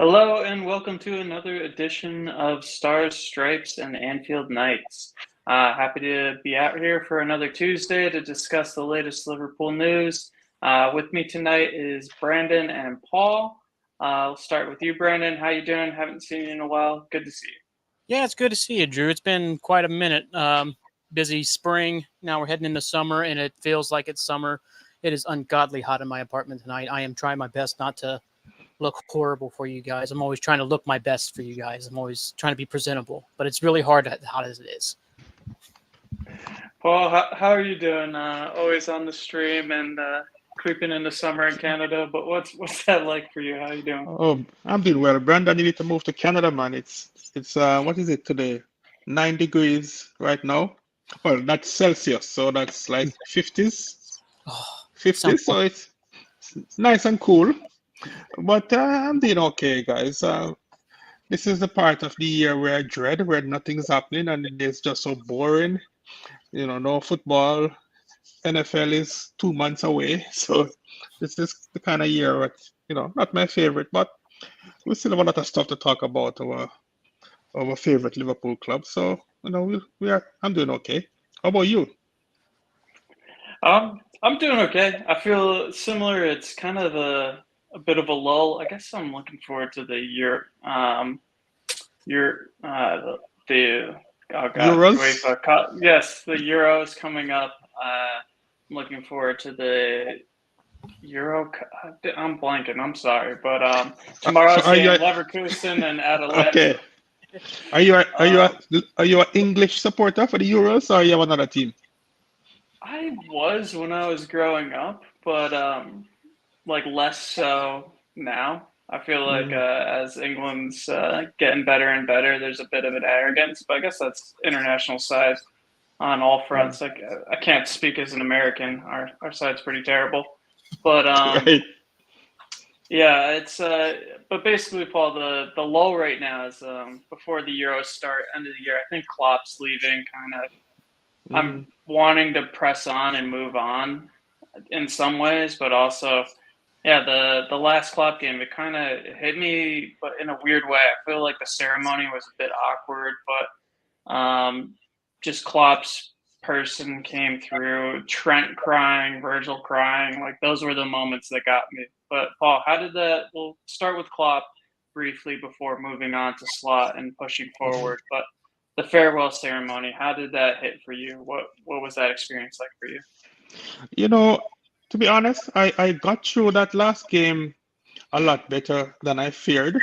Hello and welcome to another edition of Stars, Stripes, and Anfield Nights. Happy to be out here for another Tuesday to discuss the latest Liverpool news. With me tonight is Brandon and Paul. I'll start with you, Brandon. How you doing? Haven't seen you in a while. Good to see you. Yeah, it's good to see you, Drew. It's been quite a minute. Busy spring. Now we're heading into summer, and it feels like it's summer. It is ungodly hot in my apartment tonight. I am trying my best not to look horrible for you guys. I'm always trying to look my best for you guys. I'm always trying to be presentable, but it's really hard hot as it is. Paul, how are you doing? Always on the stream and creeping into summer in Canada, but what's that like for you? How are you doing? Oh, I'm doing well. Brandon, you need to move to Canada, man. It's what is it today? 9 degrees right now. Well, that's Celsius, so that's like 50s. Oh, 50s, so it's nice and cool. But I'm doing okay, guys. This is the part of the year where I dread, where nothing's happening and it's just so boring. No football. NFL is 2 months away, so this is the kind of year that, not my favorite, but we still have a lot of stuff to talk about our favorite Liverpool club. So, I'm doing okay. How about you? I'm doing okay. I feel similar. It's kind of a bit of a lull. I guess I'm looking forward to the year. The oh god, Euros? UEFA Cup. Yes, the Euros coming up. I'm looking forward to the Euro. I'm blanking. I'm sorry, but tomorrow's So are game, you Leverkusen and Atalanta. okay? Are you an English supporter for the Euros, or are you have another team? I was when I was growing up, but like less so now. I feel like as England's getting better and better, there's a bit of an arrogance, but I guess that's international side on all fronts. Like I can't speak as an American. Our side's pretty terrible, but Right. yeah, it's but basically, Paul, the lull right now is before the Euros start, end of the year. I think Klopp's leaving. Kind of, I'm wanting to press on and move on in some ways, but also, yeah, the last Klopp game, it kind of hit me, but in a weird way. I feel like the ceremony was a bit awkward, but just Klopp's person came through. Trent crying, Virgil crying, like those were the moments that got me. But Paul, how did that? We'll start with Klopp briefly before moving on to Slot and pushing forward. But the farewell ceremony, how did that hit for you? What was that experience like for you? To be honest, I got through that last game a lot better than I feared.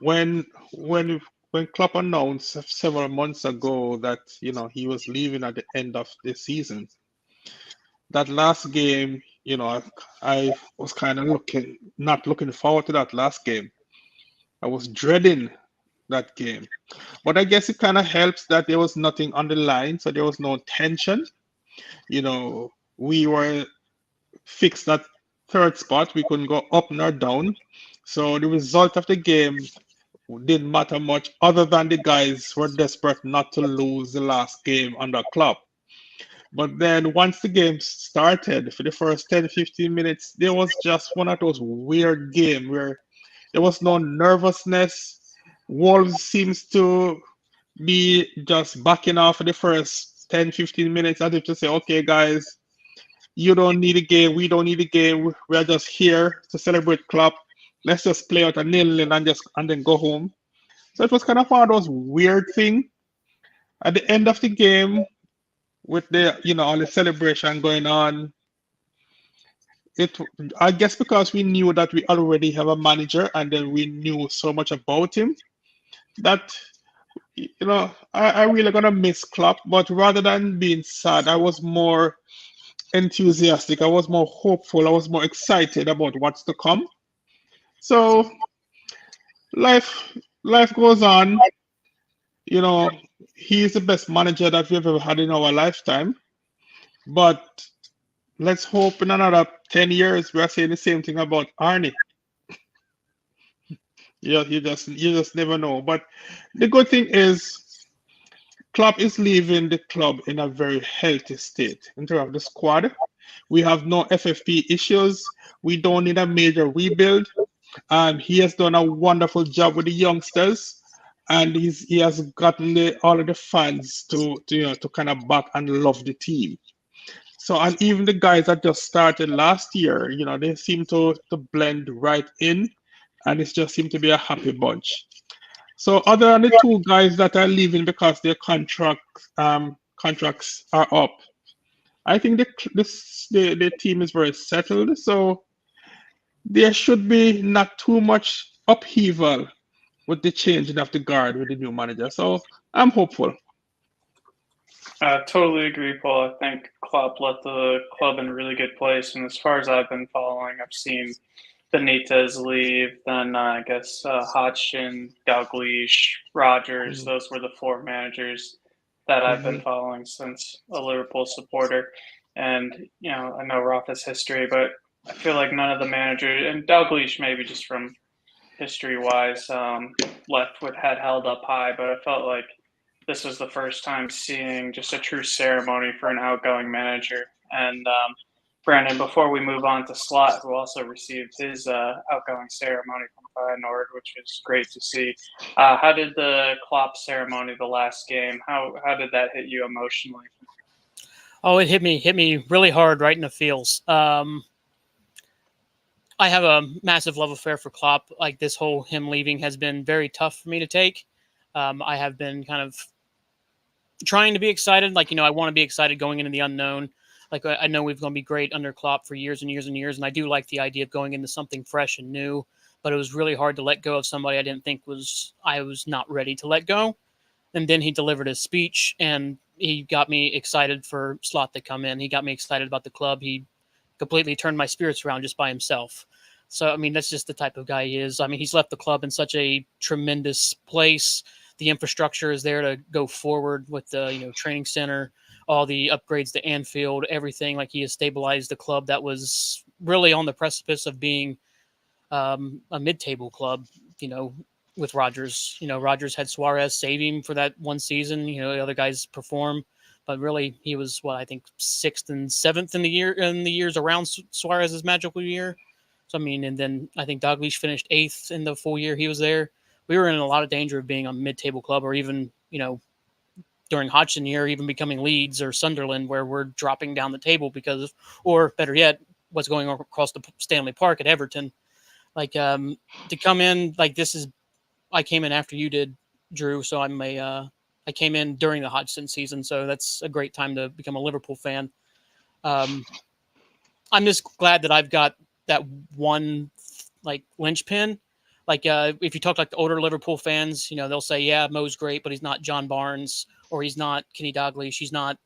When when when Klopp announced several months ago that he was leaving at the end of the season, that last game, I was kind of not looking forward to that last game. I was dreading that game. But I guess it kind of helps that there was nothing on the line, so there was no tension. We were fixed at third spot. We couldn't go up nor down. So the result of the game didn't matter much, other than the guys were desperate not to lose the last game under Klopp. But then once the game started, for the first 10, 15 minutes, there was just one of those weird games where there was no nervousness. Wolves seems to be just backing off for the first 10, 15 minutes, as if to say, okay, guys, you don't need a game. We don't need a game. We're just here to celebrate Klopp. Let's just play out a nil and then go home. So it was kind of one of those weird things. At the end of the game, with the all the celebration going on, it I guess because we knew that we already have a manager and then we knew so much about him that I really gonna miss Klopp. But rather than being sad, I was more enthusiastic. I was more hopeful. I was more excited about what's to come. So life goes on. He's the best manager that we've ever had in our lifetime. But let's hope in another 10 years we're saying the same thing about Arne. You just never know. But the good thing is Klopp is leaving the club in a very healthy state in terms of the squad. We have no FFP issues. We don't need a major rebuild. He has done a wonderful job with the youngsters, and he has gotten all of the fans to kind of back and love the team. So, and even the guys that just started last year, they seem to blend right in, and it just seemed to be a happy bunch. So, other than the two guys that are leaving because their contracts are up, I think the team is very settled. So there should be not too much upheaval with the changing of the guard with the new manager. So I'm hopeful. I totally agree, Paul. I think Klopp left the club in a really good place. And as far as I've been following, I've seen Benitez leave, then I guess Hodgson, Dalglish, Rodgers. Mhm, Those were the four managers that I've been mhm, following since a Liverpool supporter. And, I know Rafa's history, but I feel like none of the managers, and Dalglish maybe just from history-wise, left with head held up high, but I felt like this was the first time seeing just a true ceremony for an outgoing manager. And Brandon, before we move on to Slot, who also received his outgoing ceremony from Feyenoord, which was great to see. How did the Klopp ceremony, the last game, how did that hit you emotionally? Oh, it hit me really hard right in the feels. I have a massive love affair for Klopp. Like this whole him leaving has been very tough for me to take. I have been kind of trying to be excited. Like, I want to be excited going into the unknown. Like, I know we've going to be great under Klopp for years and years and years. And I do like the idea of going into something fresh and new, but it was really hard to let go of somebody I didn't think I was not ready to let go. And then he delivered his speech and he got me excited for Slot to come in. He got me excited about the club. He completely turned my spirits around just by himself. So, I mean, that's just the type of guy he is. I mean, he's left the club in such a tremendous place. The infrastructure is there to go forward with the training center, all the upgrades to Anfield, everything. Like he has stabilized the club that was really on the precipice of being a mid-table club. With Rodgers, Rodgers had Suarez save him for that one season. The other guys perform, but really he was I think sixth and seventh in the years around Suarez's magical year. So I mean, and then I think Dalglish finished eighth in the full year he was there. We were in a lot of danger of being a mid-table club, or even during Hodgson year, even becoming Leeds or Sunderland, where we're dropping down the table or better yet, what's going on across the Stanley Park at Everton. Like to come in like this is. I came in after you did, Drew. So I came in during the Hodgson season. So that's a great time to become a Liverpool fan. I'm just glad that I've got that one like linchpin. Like if you talk like the older Liverpool fans, they'll say, yeah, Mo's great, but he's not John Barnes or he's not Kenny Dalglish. He's not,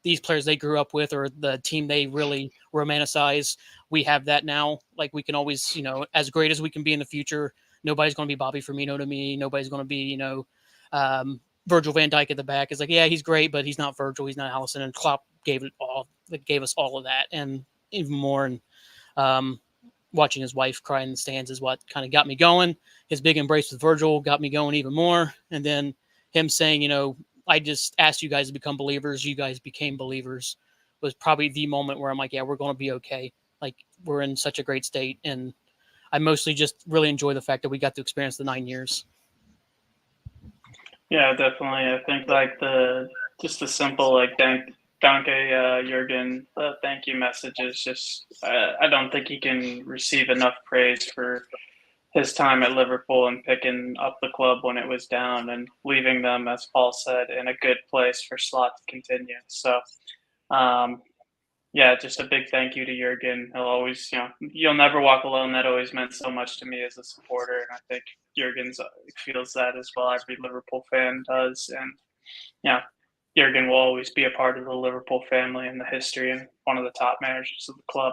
these players they grew up with or the team they really romanticize. We have that now. Like we can always, as great as we can be in the future, nobody's going to be Bobby Firmino to me. Nobody's going to be, Virgil van Dijk at the back. It's like, yeah, he's great, but he's not Virgil. He's not Allison. And Klopp gave us all of that and even more. And watching his wife cry in the stands is what kind of got me going. His big embrace with Virgil got me going even more. And then him saying, I just asked you guys to become believers. You guys became believers was probably the moment where I'm like, yeah, we're going to be okay. Like we're in such a great state. And I mostly just really enjoy the fact that we got to experience the 9 years. Yeah, definitely. I think like the simple like danke Jurgen thank you message is just I don't think he can receive enough praise for his time at Liverpool and picking up the club when it was down and leaving them, as Paul said, in a good place for Slot to continue. So yeah, just a big thank you to Jurgen. He'll always, you'll never walk alone. That always meant so much to me as a supporter, and I think Jurgen feels that as well. Every Liverpool fan does, and Jurgen will always be a part of the Liverpool family and the history, and one of the top managers of the club.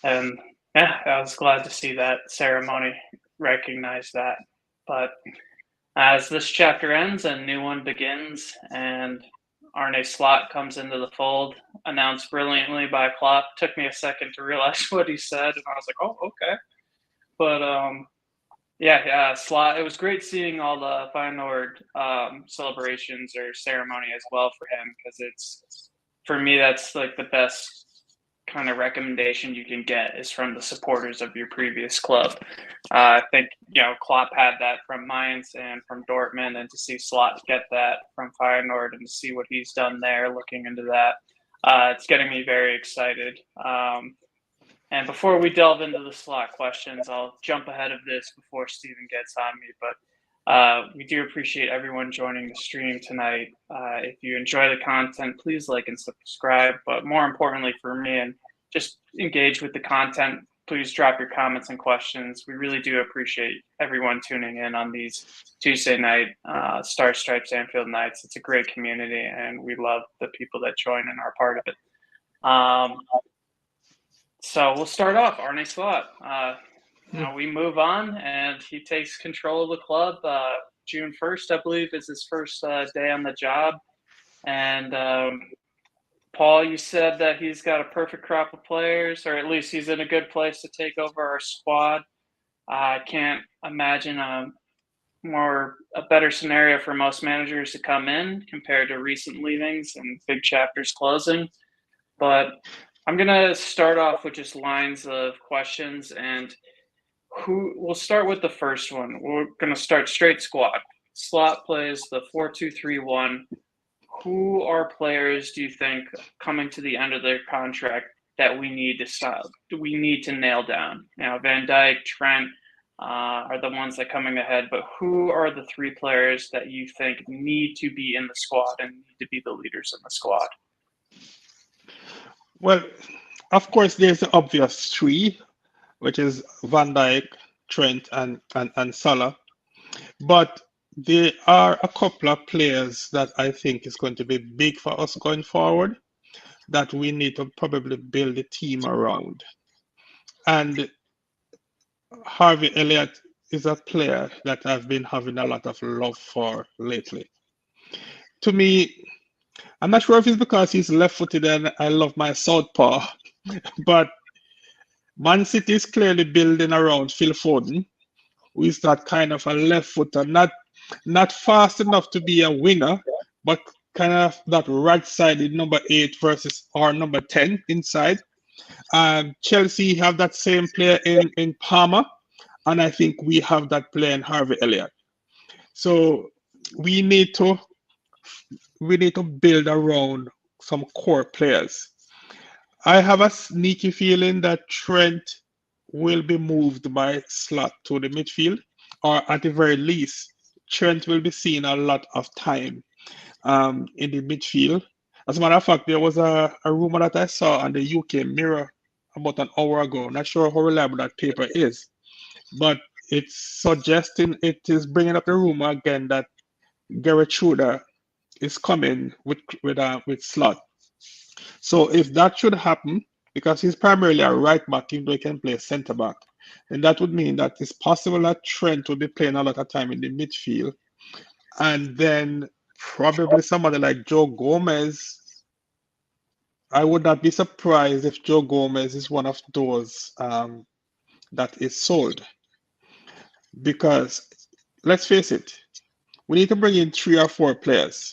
And yeah, I was glad to see that ceremony recognize that. But as this chapter ends, a new one begins, and Arne Slot comes into the fold, announced brilliantly by Klopp. Took me a second to realize what he said, and I was like, "Oh, okay." But yeah, Slot. It was great seeing all the Feyenoord celebrations or ceremony as well for him because it's for me that's like the best kind of recommendation you can get is from the supporters of your previous club. I think, Klopp had that from Mainz and from Dortmund, and to see Slot get that from Feyenoord and to see what he's done there, looking into that, it's getting me very excited. And before we delve into the Slot questions, I'll jump ahead of this before Steven gets on me, but we do appreciate everyone joining the stream tonight. If you enjoy the content, please like and subscribe. But more importantly for me, and just engage with the content, please drop your comments and questions. We really do appreciate everyone tuning in on these Tuesday night Star Stripes Anfield nights. It's a great community, and we love the people that join and are part of it. So we'll start off. Arne Slot. We move on, and he takes control of the club. June 1st, I believe, is his first day on the job. And Paul, you said that he's got a perfect crop of players, or at least he's in a good place to take over our squad. I can't imagine a better scenario for most managers to come in compared to recent leavings and big chapters closing. But I'm going to start off with just lines of questions, and we'll start with the first one. We're going to start straight squad. Slot plays the 4-2-3-1. Who are players, do you think, coming to the end of their contract that we need to nail down? Now, Van Dijk, Trent are the ones that are coming ahead, but who are the 3 players that you think need to be in the squad and need to be the leaders in the squad? Well, of course, there's the obvious 3, which is Van Dijk, Trent, and Salah. But there are a couple of players that I think is going to be big for us going forward that we need to probably build a team around. And Harvey Elliott is a player that I've been having a lot of love for lately. To me, I'm not sure if it's because he's left-footed and I love my southpaw, but Man City is clearly building around Phil Foden, who is that kind of a left-footer, not fast enough to be a winger, but kind of that right-sided number 8 versus our number 10 inside. Chelsea have that same player in Palmer, and I think we have that player in Harvey Elliott. So we need to build around some core players. I have a sneaky feeling that Trent will be moved by Slot to the midfield, or at the very least, Trent will be seeing a lot of time in the midfield. As a matter of fact, there was a rumor that I saw on the UK Mirror about an hour ago. Not sure how reliable that paper is, but it's suggesting, it is bringing up the rumor again that Gareth Schroeder is coming with Slot. So if that should happen, because he's primarily a right back, even though he can play centre back, then that would mean that it's possible that Trent will be playing a lot of time in the midfield, and then probably somebody like Joe Gomez. I would not be surprised if Joe Gomez is one of those that is sold, because let's face it, we need to bring in 3 or 4 players.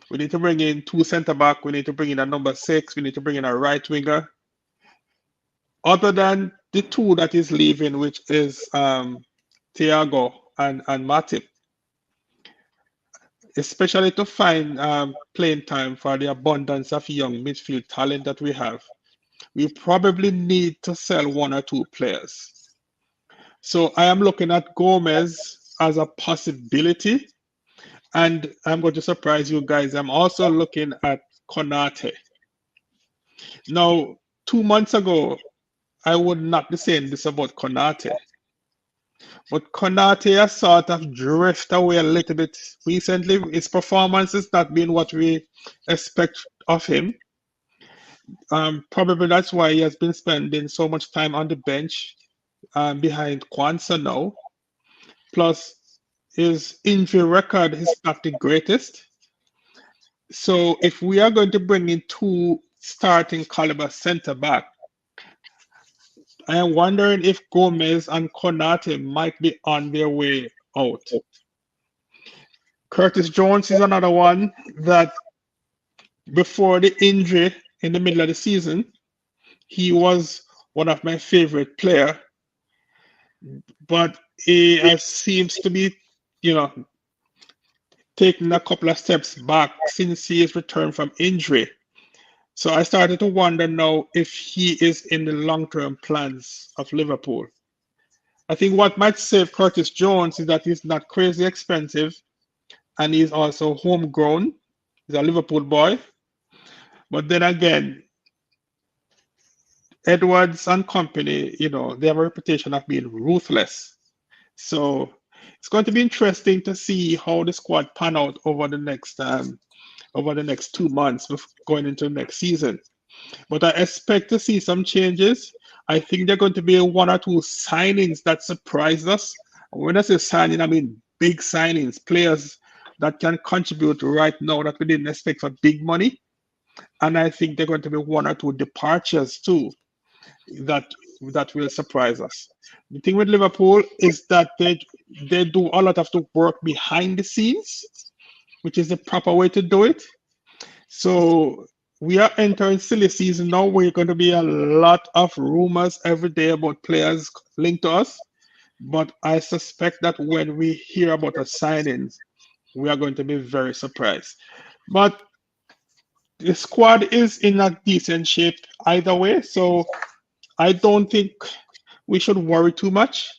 We need to bring in 2 centre back. We need to bring in a number 6. We need to bring in a right winger. Other than the 2 that is leaving, which is Thiago and Matip, especially to find playing time for the abundance of young midfield talent that we have, we probably need to sell 1 or 2 players. So I am looking at Gomez as a possibility. And I'm going to surprise you guys. I'm also looking at Konate. Now, 2 months ago, I would not be saying this about Konate. But Konate has sort of drifted away a little bit recently. His performance has not been what we expect of him. Probably that's why he has been spending so much time on the bench behind Quansah now. Plus, his injury record is not the greatest. So if we are going to bring in 2 starting caliber centre back, I am wondering if Gomez and Konate might be on their way out. Curtis Jones is another one that before the injury in the middle of the season, he was one of my favorite player, but he seems to be, you know, taking a couple of steps back since he is returned from injury. So I started to wonder now if he is in the long-term plans of Liverpool. I think what might save Curtis Jones is that he's not crazy expensive and he's also homegrown. He's a Liverpool boy. But then again, Edwards and company, they have a reputation of being ruthless. So it's going to be interesting to see how the squad pan out over the next 2 months going into next season. But I expect to see some changes. I think there are going to be one or two signings that surprise us. When I say signing, I mean big signings, players that can contribute right now that we didn't expect for big money. And I think there are going to be one or two departures too that will surprise us. The thing with Liverpool is that they do a lot of the work behind the scenes, which is the proper way to do it. So we are entering silly season now. We're going to be a lot of rumors every day about players linked to us. But I suspect that when we hear about a signing, we are going to be very surprised. But the squad is in a decent shape either way. So I don't think we should worry too much.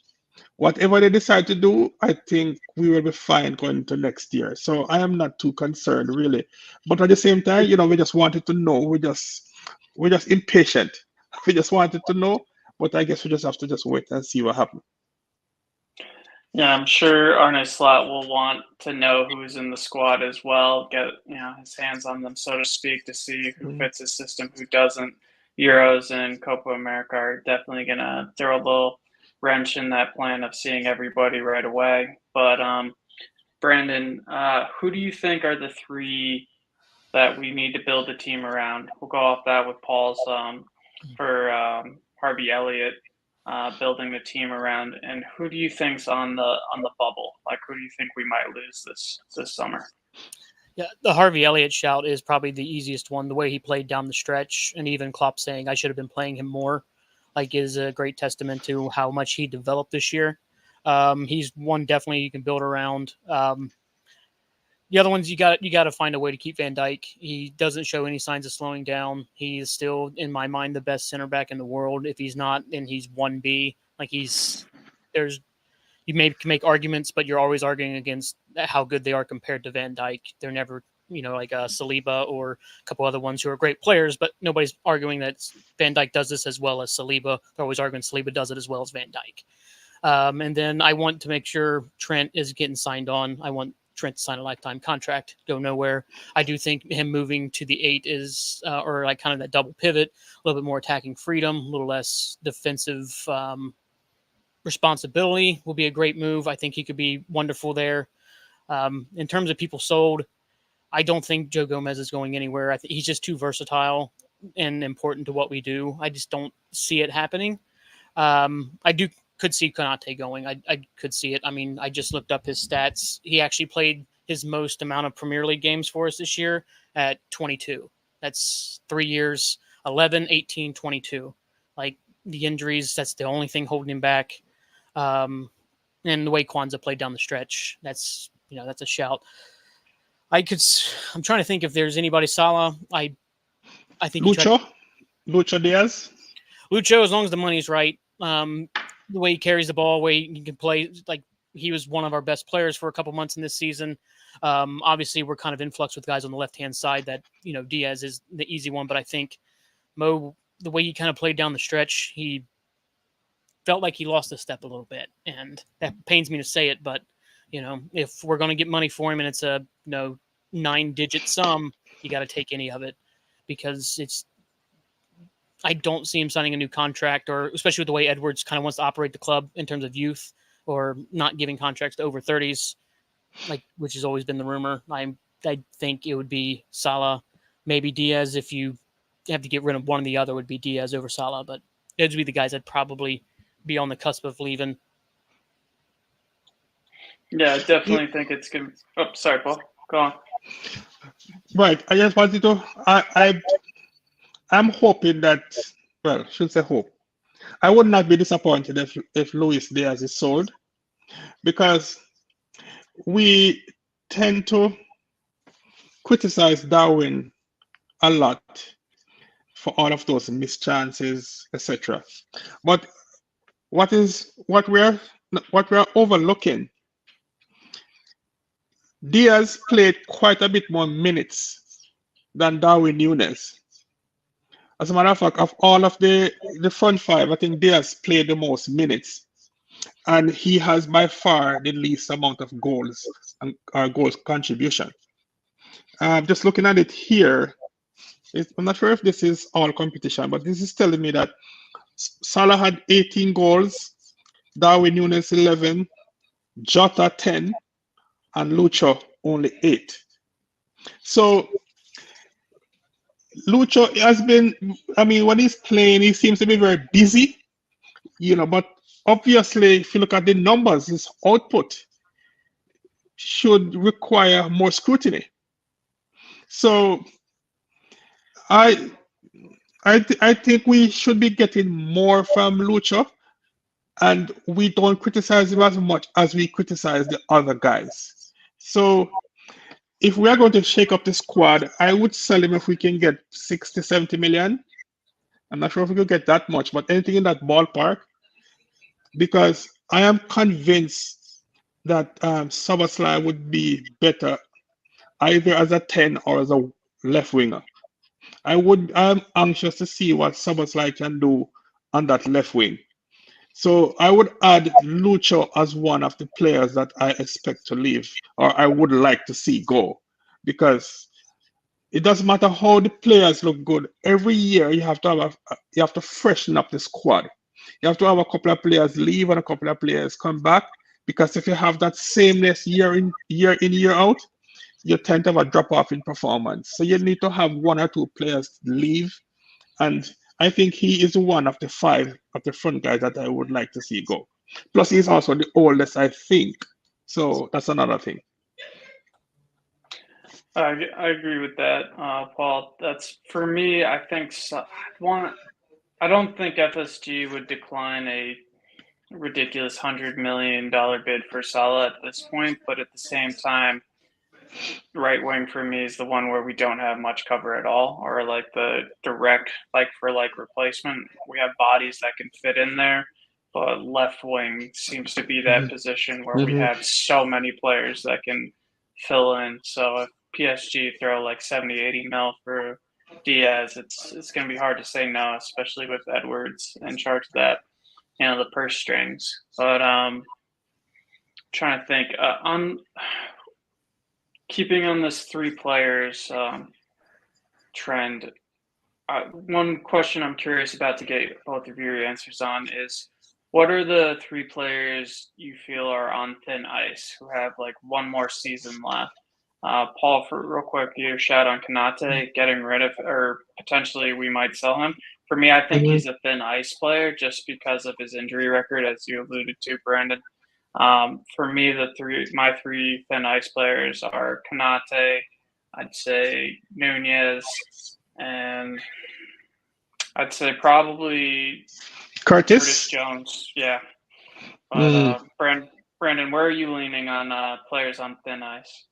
Whatever they decide to do, I think we will be fine going into next year. So I am not too concerned, really. But at the same time, we just wanted to know. We're just impatient. We just wanted to know. But I guess we just have to just wait and see what happens. Yeah, I'm sure Arne Slot will want to know who's in the squad as well. Get his hands on them, so to speak, to see who fits his system, who doesn't. Euros and Copa America are definitely gonna throw a little wrench in that plan of seeing everybody right away. But Brandon, who do you think are the three that we need to build a team around? We'll go off that with Paul's for Harvey Elliott building the team around. And who do you think's on the bubble? Like, who do you think we might lose this summer? Yeah, the Harvey Elliott shout is probably the easiest one. The way he played down the stretch, and even Klopp saying I should have been playing him more, is a great testament to how much he developed this year. He's one definitely you can build around. The other ones you got to find a way to keep Van Dijk. He doesn't show any signs of slowing down. He is still, in my mind, the best center back in the world. If he's not, then he's 1B. You maybe can make arguments, but you're always arguing against how good they are compared to Van Dijk. They're never, like Saliba or a couple other ones who are great players, but nobody's arguing that Van Dijk does this as well as Saliba. They're always arguing Saliba does it as well as Van Dijk. And then I want to make sure Trent is getting signed on. I want Trent to sign a lifetime contract, go nowhere. I do think him moving to the 8 is, or kind of that double pivot, a little bit more attacking freedom, a little less defensive responsibility will be a great move. I think he could be wonderful there. In terms of people sold, I don't think Joe Gomez is going anywhere. I think he's just too versatile and important to what we do. I just don't see it happening. Could see Konate going. I could see it. I mean, I just looked up his stats. He actually played his most amount of Premier League games for us this year at 22. That's 3 years, 11, 18, 22. The injuries, that's the only thing holding him back. And the way Quansah played down the stretch, that's a shout. I'm trying to think if there's anybody. Salah, I think Lucho Diaz. Lucho, as long as the money's right. The way he carries the ball, the way he can play, he was one of our best players for a couple months in this season. Obviously, we're kind of in flux with guys on the left-hand side that, Diaz is the easy one, but I think Mo, the way he kind of played down the stretch, he felt like he lost a step a little bit, and that pains me to say it, but, if we're going to get money for him and it's a, 9-digit sum, you got to take any of it because I don't see him signing a new contract, or especially with the way Edwards kind of wants to operate the club in terms of youth or not giving contracts to over 30s, which has always been the rumor. I think it would be Salah, maybe Diaz. If you have to get rid of one or the other, would be Diaz over Salah, but those would be the guys that probably be on the cusp of leaving. Yeah, I definitely think it's good. Oh, sorry, Paul. Go on. Right. I just wanted to. I'm hoping that well, should say hope. I would not be disappointed if Luis Diaz is sold because we tend to criticize Darwin a lot for all of those missed chances, etc. But what we're overlooking, Diaz played quite a bit more minutes than Darwin Núñez. As a matter of fact, of all of the front five, I think Diaz played the most minutes, and he has by far the least amount of goals and goals contribution. Just looking at it here, I'm not sure if this is all competition, but this is telling me that Salah had 18 goals, Darwin Núñez 11, Jota 10, and Lucho only 8. So Lucho has been, I mean, when he's playing, he seems to be very busy, but obviously, if you look at the numbers, his output should require more scrutiny. So I think we should be getting more from Lucho, and we don't criticize him as much as we criticize the other guys. So if we are going to shake up the squad, I would sell him if we can get 60, 70 million. I'm not sure if we could get that much, but anything in that ballpark, because I am convinced that Szoboszlai would be better either as a 10 or as a left winger. I'm anxious to see what Szoboszlai can do on that left wing. So I would add Lucho as one of the players that I expect to leave, or I would like to see go, because it doesn't matter how the players look good. Every year you have to freshen up the squad. You have to have a couple of players leave and a couple of players come back, because if you have that sameness year in year out, you tend to have a drop off in performance. So you need to have one or two players leave, and I think he is one of the 5 of the front guys that I would like to see go. Plus, he's also the oldest, I think. So that's another thing. I agree with that, Paul. That's for me. I think I don't think FSG would decline a ridiculous $100 million bid for Salah at this point, but at the same time, right wing for me is the one where we don't have much cover at all, or like the direct like for like replacement. We have bodies that can fit in there, but left wing seems to be that position where we have so many players that can fill in. So if PSG throw like 70, 80 mil for Diaz, it's going to be hard to say no, especially with Edwards in charge of that, the purse strings. But trying to think on keeping on this 3 players trend. One question I'm curious about to get both of your answers on is, what are the 3 players you feel are on thin ice who have like one more season left? Paul, for real quick, your shout on Konate getting rid of, or potentially we might sell him. For me, I think he's a thin ice player just because of his injury record, as you alluded to, Brandon. For me, my 3 thin ice players are Konate, I'd say Núñez, and I'd say probably Curtis Jones. Yeah. But Brandon, where are you leaning on players on thin ice?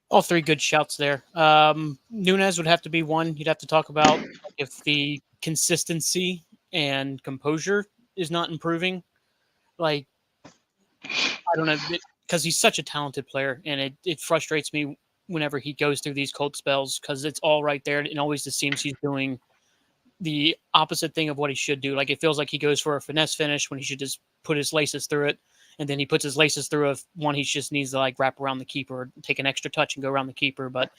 All 3 good shouts there. Núñez would have to be one. You'd have to talk about if the consistency and composure is not improving. Like, I don't know, because he's such a talented player, and it frustrates me whenever he goes through these cold spells, because it's all right there, and always just seems he's doing the opposite thing of what he should do. Like, it feels like he goes for a finesse finish when he should just put his laces through it, and then he puts his laces through one he just needs to like wrap around the keeper or take an extra touch and go around the keeper. But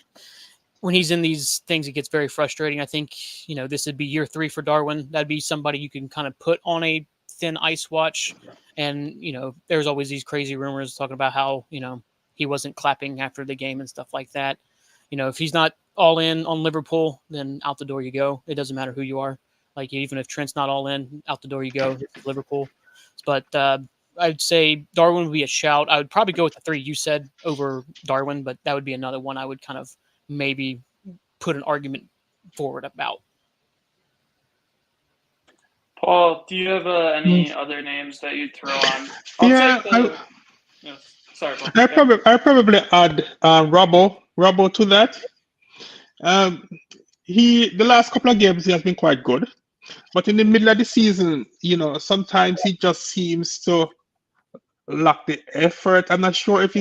when he's in these things, it gets very frustrating. I think, this would be year 3 for Darwin. That'd be somebody you can kind of put on a thin ice watch. And, there's always these crazy rumors talking about how, he wasn't clapping after the game and stuff like that. If he's not all in on Liverpool, then out the door you go. It doesn't matter who you are. Like, even if Trent's not all in, out the door you go. It's Liverpool. But I'd say Darwin would be a shout. I would probably go with the 3 you said over Darwin, but that would be another one I would kind of maybe put an argument forward about. Paul, do you have any other names that you'd throw on? I'll Yeah, take the. Yes. Sorry, Paul. I probably add Robbo to that. The last couple of games he has been quite good, but in the middle of the season, sometimes he just seems to lack the effort. I'm not sure if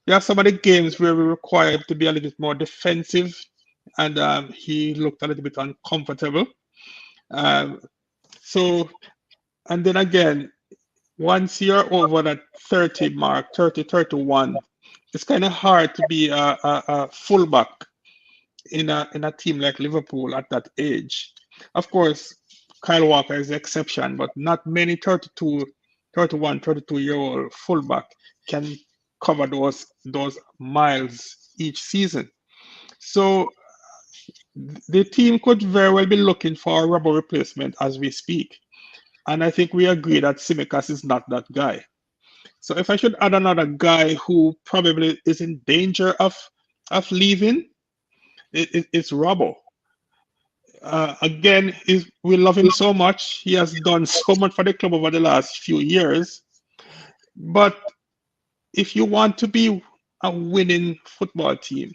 there are some of the games where we require him to be a little bit more defensive, and he looked a little bit uncomfortable. So, and then again, once you're over that 30 mark, 30, 31, it's kind of hard to be a fullback in a team like Liverpool at that age. Of course, Kyle Walker is the exception, but not many 32, 31, 32-year-old fullback can cover those miles each season. So the team could very well be looking for a rubber replacement as we speak. And I think we agree that Tsimikas is not that guy. So if I should add another guy who probably is in danger of leaving, it's Robbo. Again, we love him so much. He has done so much for the club over the last few years. But if you want to be a winning football team,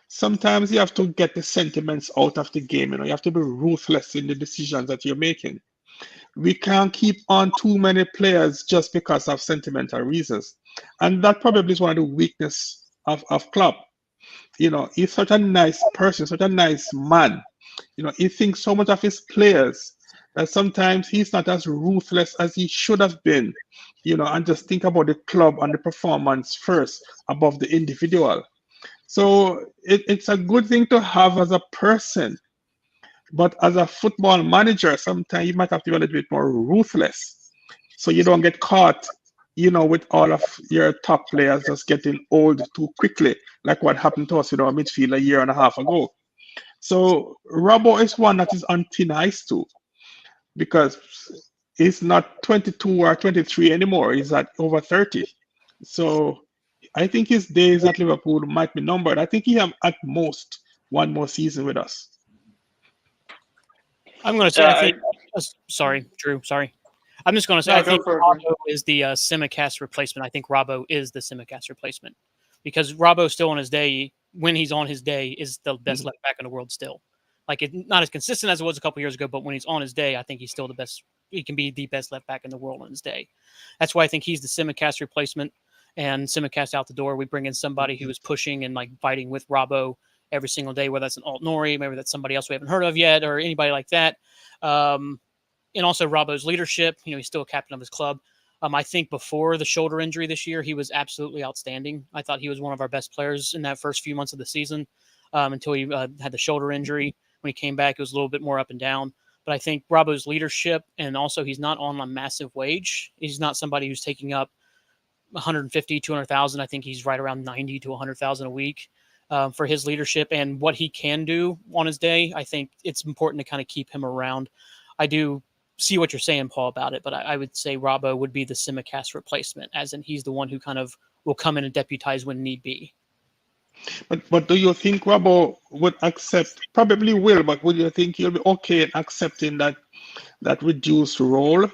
sometimes you have to get the sentiments out of the game. You have to be ruthless in the decisions that you're making. We can't keep on too many players just because of sentimental reasons. And that probably is one of the weaknesses of Klopp. He's such a nice person, such a nice man. He thinks so much of his players that sometimes he's not as ruthless as he should have been, and just think about the club and the performance first above the individual. So it's a good thing to have as a person. But as a football manager, sometimes you might have to be a little bit more ruthless so you don't get caught, with all of your top players just getting old too quickly, like what happened to us with our midfield a year and a half ago. So Robbo is one that is on thin ice too, because he's not 22 or 23 anymore. He's at over 30. So I think his days at Liverpool might be numbered. I think he have at most one more season with us. I'm going to say, sorry, Drew, sorry. I'm just going to say, I think Robbo is the Tsimikas replacement. I think Robbo is the Tsimikas replacement because Robbo still on his day, when he's on his day, is the best left back in the world still. Like, not as consistent as it was a couple years ago, but when he's on his day, I think he's still the best. He can be the best left back in the world on his day. That's why I think he's the Tsimikas replacement. And Tsimikas out the door, we bring in somebody who is pushing and like fighting with Robbo every single day, whether that's an Alt Nori, maybe that's somebody else we haven't heard of yet, or anybody like that. And also Robbo's leadership. He's still a captain of his club. I think before the shoulder injury this year, he was absolutely outstanding. I thought he was one of our best players in that first few months of the season until he had the shoulder injury. When he came back, it was a little bit more up and down. But I think Robbo's leadership, and also he's not on a massive wage. He's not somebody who's taking up 150, 200,000. I think he's right around 90 to 100,000 a week for his leadership and what he can do on his day. I think it's important to kind of keep him around. I do see what you're saying, Paul, about it, but I would say Robbo would be the Tsimikas replacement, as in he's the one who kind of will come in and deputize when need be. But do you think Robbo would accept? Probably will, but would you think he'll be okay in accepting that reduced role?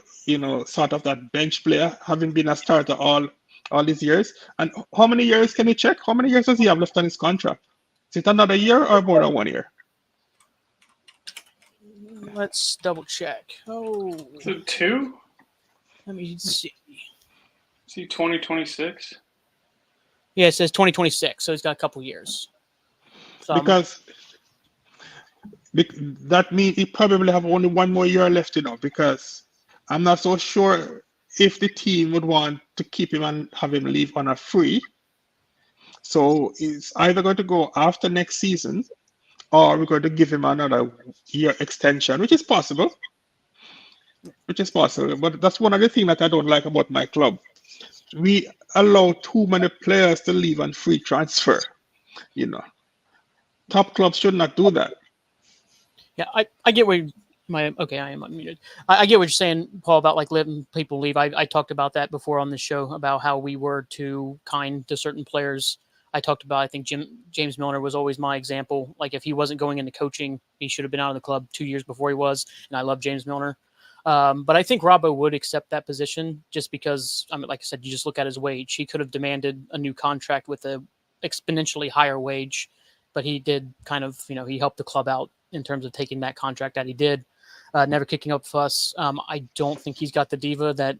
Sort of that bench player, having been a starter all these years. And how many years can you check? How many years does he have left on his contract? Is it another year or more than 1 year? Let's double check. Oh, is it 2? Let me see. Is he 2026? Yeah, it says 2026, so he's got a couple years. So because that means he probably have only 1 more year left, because I'm not so sure if the team would want to keep him and have him leave on a free. So it's either going to go after next season, or we're going to give him another year extension, which is possible. But that's one of the things that I don't like about my club. We allow too many players to leave on free transfer. Top clubs should not do that. Yeah, I get where I am unmuted. I get what you're saying, Paul, about like letting people leave. I talked about that before on the show about how we were too kind to certain players. I talked about, I think James Milner was always my example. Like if he wasn't going into coaching, he should have been out of the club 2 years before he was. And I love James Milner. But I think Robbo would accept that position just because, I mean, like I said, you just look at his wage. He could have demanded a new contract with a exponentially higher wage, but he did kind of, he helped the club out in terms of taking that contract that he did, never kicking up fuss. I don't think he's got the diva that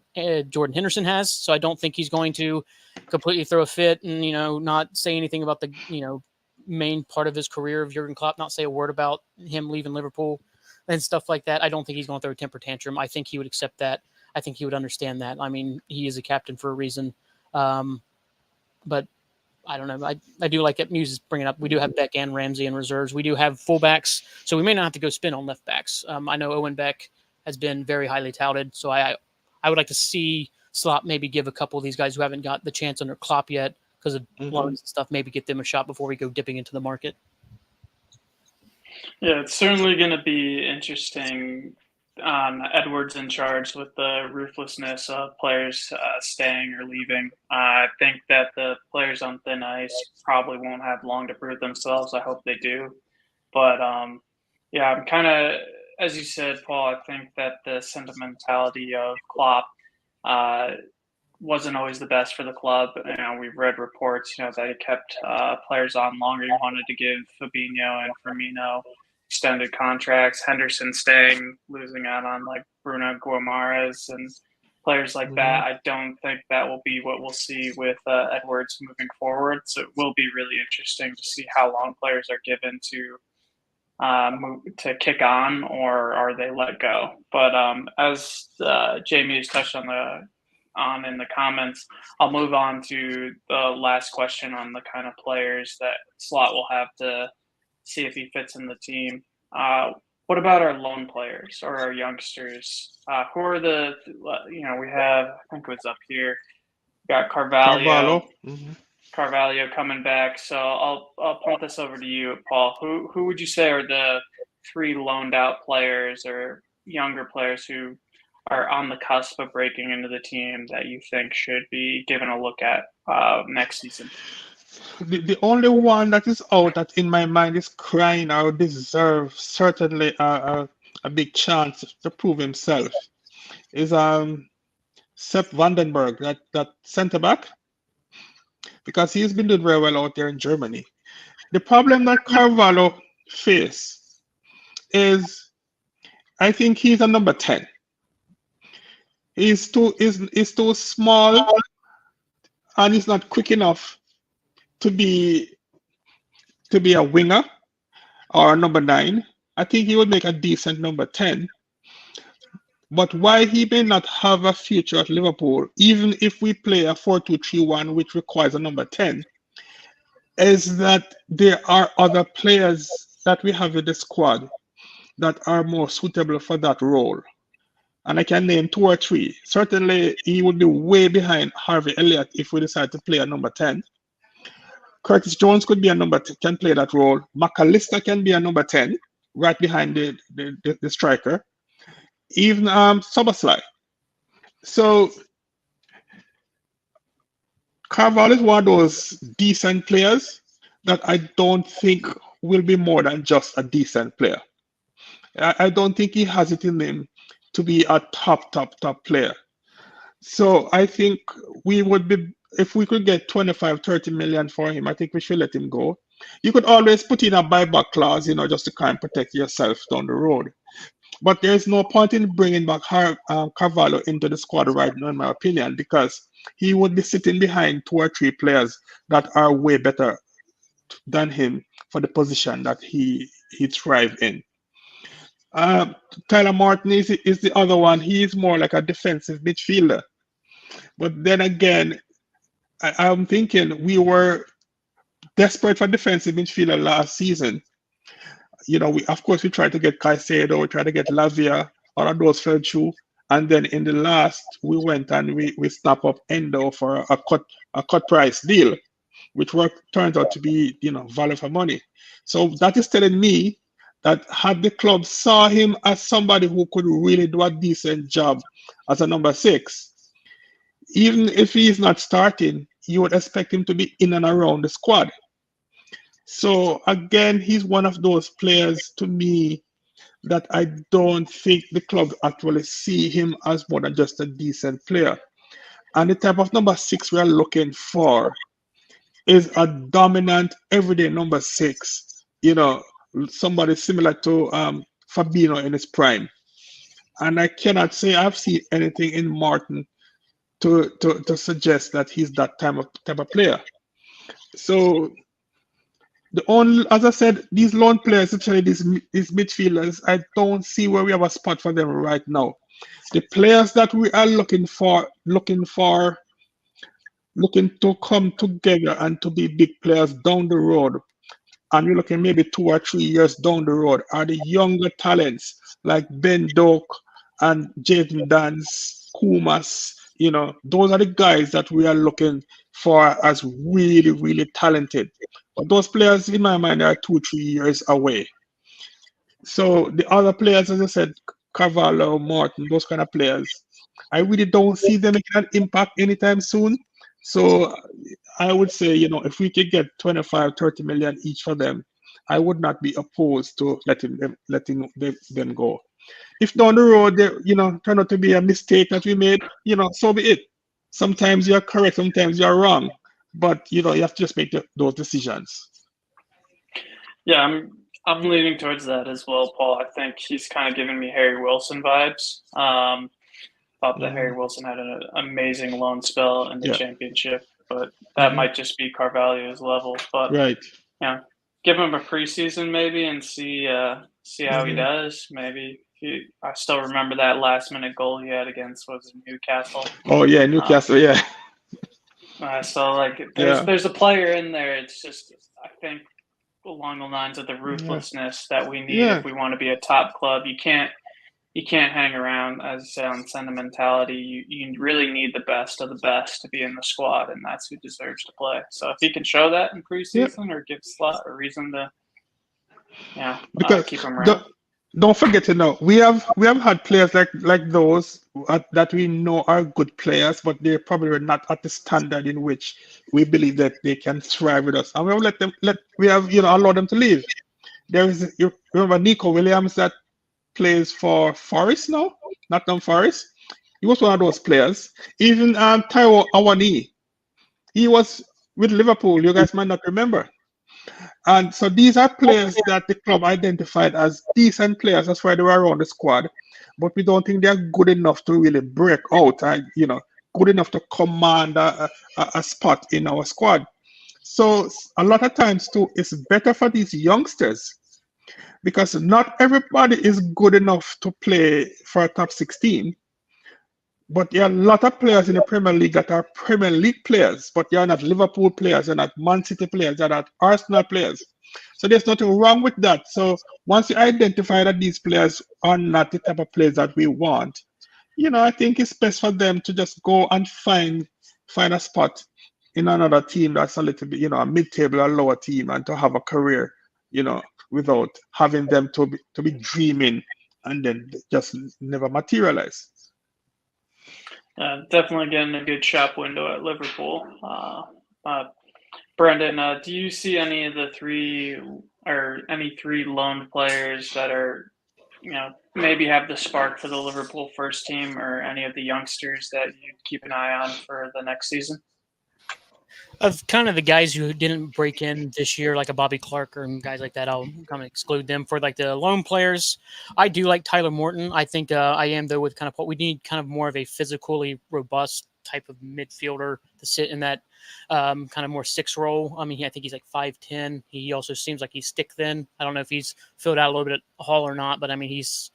Jordan Henderson has, so I don't think he's going to completely throw a fit and, not say anything about the, main part of his career of Jurgen Klopp, not say a word about him leaving Liverpool and stuff like that. I don't think he's going to throw a temper tantrum. I think he would accept that. I think he would understand that. I mean, he is a captain for a reason. But I don't know. I do like it. News is bringing up. We do have Beck and Ramsey in reserves. We do have fullbacks, so we may not have to go spin on left backs. I know Owen Beck has been very highly touted, so I would like to see Slot maybe give a couple of these guys who haven't got the chance under Klopp yet because of loans and stuff, maybe get them a shot before we go dipping into the market. Yeah, it's certainly going to be interesting on Edwards in charge with the ruthlessness of players staying or leaving. I think that the players on thin ice probably won't have long to prove themselves. I hope they do. But, yeah, I'm kind of, as you said, Paul, I think that the sentimentality of Klopp wasn't always the best for the club. We've read reports, that he kept players on longer. He wanted to give Fabinho and Firmino extended contracts. Henderson staying, losing out on like Bruno Guimaraes and players like that. I don't think that will be what we'll see with Edwards moving forward. So it will be really interesting to see how long players are given to kick on, or are they let go. But as Jamie has touched on in the comments, I'll move on to the last question on the kind of players that Slot will have to see if he fits in the team. What about our loan players or our youngsters? Who are we have, I think it was up here, we got Carvalho coming back. So I'll punt this over to you, Paul. Who would you say are the 3 loaned out players or younger players who are on the cusp of breaking into the team that you think should be given a look at next season? The only one that is out that in my mind is crying out deserves certainly a big chance to prove himself is Sepp Vandenberg, that centre back, because he's been doing very well out there in Germany. The problem that Carvalho faces is, I think he's a number 10. He's too small and he's not quick enough to be a winger or a number 9. I think he would make a decent number 10. But why he may not have a future at Liverpool, even if we play a 4-2-3-1, which requires a number 10, is that there are other players that we have in the squad that are more suitable for that role. And I can name 2 or 3. Certainly, he would be way behind Harvey Elliott if we decide to play a number 10. Curtis Jones could be a number 10, can play that role. McAllister can be a number 10, right behind the striker. Even Soboslai. So Carvalho is one of those decent players that I don't think will be more than just a decent player. I don't think he has it in him to be a top player. So I think we would be, if we could get 25-30 million for him, I think we should let him go. You could always put in a buyback clause, just to kind of protect yourself down the road. But there's no point in bringing back Carvalho into the squad right now, in my opinion, because he would be sitting behind 2 or 3 players that are way better than him for the position that he thrives in. Tyler Martin is the other one. He is more like a defensive midfielder. But then again, I'm thinking we were desperate for defensive midfielder last season. Of course we tried to get Caicedo, we tried to get Lavia, all of those fell through. And then in the last, we went and we snapped up Endo for a cut price deal, which turns out to be, value for money. So that is telling me that had the club saw him as somebody who could really do a decent job as a number 6, even if he is not starting, you would expect him to be in and around the squad. So again, he's one of those players to me that I don't think the club actually see him as more than just a decent player. And the type of number 6 we are looking for is a dominant everyday number 6. Somebody similar to Fabinho in his prime. And I cannot say I've seen anything in Martin to suggest that he's that type of player. So as I said, these lone players, especially these midfielders, I don't see where we have a spot for them right now. The players that we are looking to come together and to be big players down the road, and you're looking maybe 2 or 3 years down the road, are the younger talents like Ben Doak and Jaden Dance, Kumas. Those are the guys that we are looking for as really, really talented. But those players, in my mind, are 2, 3 years away. So the other players, as I said, Carvalho, Morton, those kind of players, I really don't see them making an impact anytime soon. So I would say, if we could get 25, 30 million each for them, I would not be opposed to letting them go. If down the road they, turn out to be a mistake that we made, so be it. Sometimes you're correct, sometimes you're wrong, but you have to just make those decisions. Yeah, I'm leaning towards that as well, Paul. I think he's kind of giving me Harry Wilson vibes. Thought that Harry Wilson had an amazing loan spell in the championship, but that might just be Carvalho's level. But right, give him a preseason maybe and see how he does. Maybe I still remember that last minute goal he had against Newcastle. Oh yeah, Newcastle, So there's a player in there. It's just I think along the lines of the ruthlessness that we need if we want to be a top club. You can't hang around, as I say, on sentimentality. You really need the best of the best to be in the squad, and that's who deserves to play. So if he can show that in preseason or give Slot a reason to keep him around. Don't forget we have had players like those that we know are good players, but they're probably not at the standard in which we believe that they can thrive with us. And we have allowed them to leave. You remember Nico Williams that plays for Forest now, Nottingham Forest. He was one of those players. Even Taiwo Awani, he was with Liverpool. You guys might not remember. And so these are players that the club identified as decent players. That's why they were around the squad. But we don't think they're good enough to really break out and, good enough to command a spot in our squad. So a lot of times, too, it's better for these youngsters because not everybody is good enough to play for a top 16. But there are a lot of players in the Premier League that are Premier League players, but they are not Liverpool players, they're not Man City players, they're not Arsenal players. So there's nothing wrong with that. So once you identify that these players are not the type of players that we want, I think it's best for them to just go and find a spot in another team that's a little bit, a mid-table or lower team, and to have a career, without having them to be dreaming and then just never materialize. Definitely getting a good shop window at Liverpool. Brendan, do you see any of the three loaned players that are, maybe have the spark for the Liverpool first team, or any of the youngsters that you'd keep an eye on for the next season? Of kind of the guys who didn't break in this year, like a Bobby Clark or guys like that, I'll kind of exclude them. For like the loan players, I do like Tyler Morton. I think I am, though, with kind of what we need, kind of more of a physically robust type of midfielder to sit in that kind of more 6 role. I mean, I think he's like 5'10". He also seems like he's stick thin. I don't know if he's filled out a little bit at Hall or not, but I mean, he's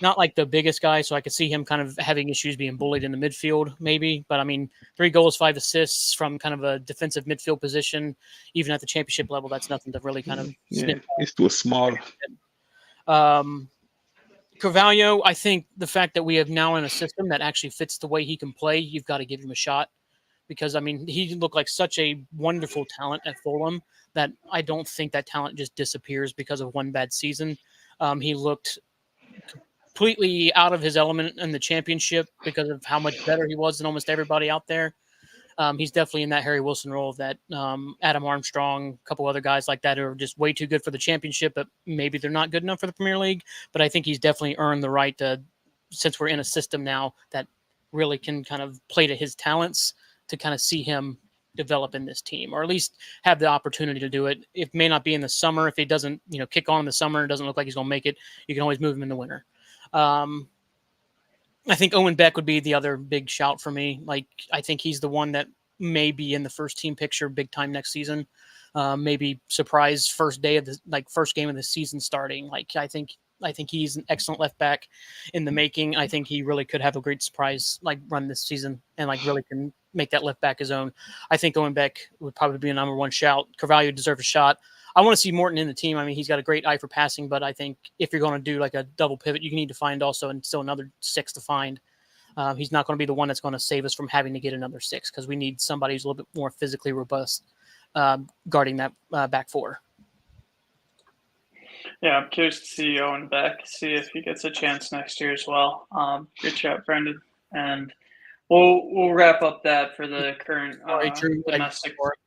not like the biggest guy, so I could see him kind of having issues being bullied in the midfield, maybe. But I mean, 3 goals, 5 assists from kind of a defensive midfield position, even at the championship level, that's nothing to really kind of snip. It's too small. Carvalho, I think the fact that we have now in a system that actually fits the way he can play, you've got to give him a shot. Because, I mean, he looked like such a wonderful talent at Fulham that I don't think that talent just disappears because of one bad season. He looked completely out of his element in the championship because of how much better he was than almost everybody out there. He's definitely in that Harry Wilson role, that Adam Armstrong, a couple other guys like that who are just way too good for the championship, but maybe they're not good enough for the Premier League. But I think he's definitely earned the right to, since we're in a system now that really can kind of play to his talents, to kind of see him develop in this team, or at least have the opportunity to do it. It may not be in the summer. If he doesn't, kick on in the summer, it doesn't look like he's going to make it, you can always move him in the winter. I think Owen Beck would be the other big shout for me. Like, I think he's the one that may be in the first team picture big time next season. Maybe surprise first game of the season starting. Like, I think he's an excellent left back in the making. I think he really could have a great surprise run this season, and really can make that left back his own. I think Owen Beck would probably be a number one shout. Carvalho deserves a shot. I want to see Morton in the team. I mean, he's got a great eye for passing, but I think if you're going to do a double pivot, you need to find also and still another 6 to find. He's not going to be the one that's going to save us from having to get another 6, because we need somebody who's a little bit more physically robust guarding that back 4. Yeah, I'm curious to see Owen Beck, see if he gets a chance next year as well. Good chat, Brendan. And we'll wrap up that for the current domestic work.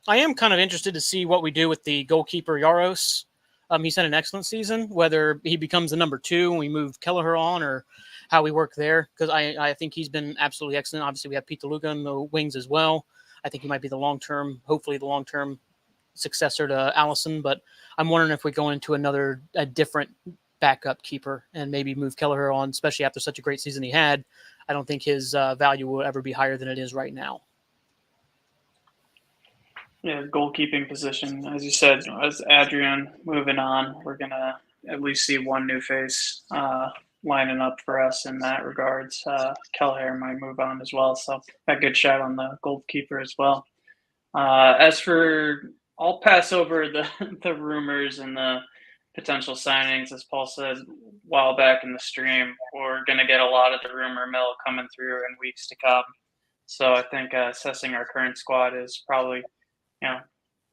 I am kind of interested to see what we do with the goalkeeper Jaros. He's had an excellent season. Whether he becomes the number 2 and we move Kelleher on, or how we work there, because I think he's been absolutely excellent. Obviously, we have Pete DeLuca in the wings as well. I think he might be hopefully the long-term successor to Allison. But I'm wondering if we go into a different backup keeper and maybe move Kelleher on, especially after such a great season he had. I don't think his value will ever be higher than it is right now. Yeah, goalkeeping position, as you said, as Adrian moving on, we're going to at least see one new face lining up for us in that regards. Kelleher might move on as well, so a good shot on the goalkeeper as well. As for, I'll pass over the rumors and the potential signings. As Paul said a while back in the stream, we're going to get a lot of the rumor mill coming through in weeks to come. So I think assessing our current squad is probably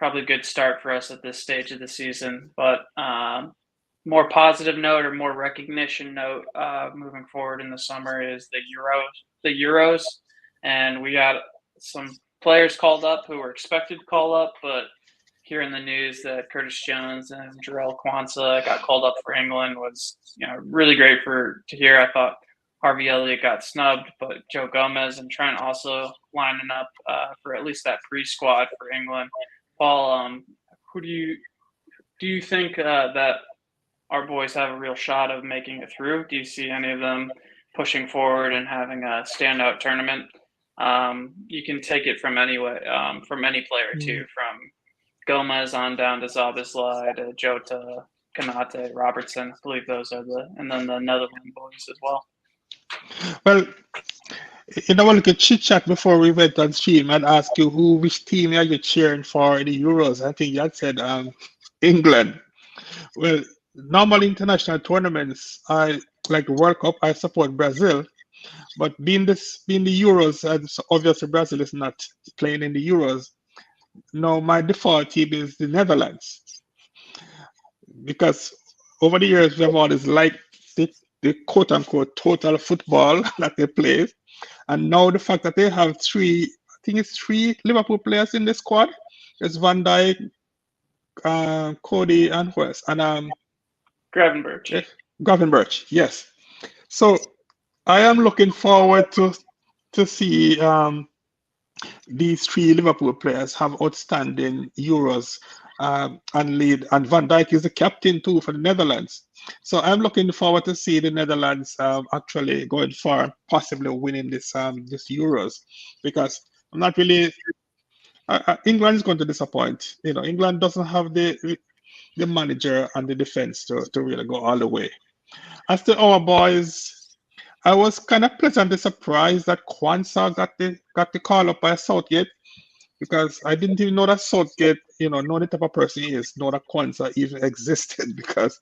a good start for us at this stage of the season. But more positive note, or more recognition note, moving forward in the summer is the Euros. And we got some players called up who were expected to call up, but hearing the news that Curtis Jones and Jarell Quansah got called up for England was really great to hear. I thought Harvey Elliott got snubbed, but Joe Gomez and Trent also lining up for at least that pre-squad for England. Paul, who do you think that our boys have a real shot of making it through? Do you see any of them pushing forward and having a standout tournament? You can take it from any player too, from Gomez on down to Szoboszlai to Jota, Konate, Robertson. I believe those are and then the Netherlands boys as well. Well, in our little chit chat before we went on stream, I'd ask you which team are you cheering for in the Euros. I think you had said England. Well, normal international tournaments, I like the World Cup, I support Brazil. But being the Euros, and obviously Brazil is not playing in the Euros. No, my default team is the Netherlands, because over the years we have always liked the quote-unquote total football that they play, and now the fact that they have 3 Liverpool players in the squad. There's Van Dijk, Cody, and West, and Gravenberch. Gravenberch, yes. So I am looking forward to see these 3 Liverpool players have outstanding Euros and lead. And Van Dijk is the captain too for the Netherlands. So I'm looking forward to see the Netherlands actually going far, possibly winning this Euros, because I'm not really. England is going to disappoint. England doesn't have the manager and the defense to really go all the way. As to our boys, I was kind of pleasantly surprised that Quansah got the call up by Southgate, because I didn't even know that Southgate, know the type of person he is, know that Quansah even existed, because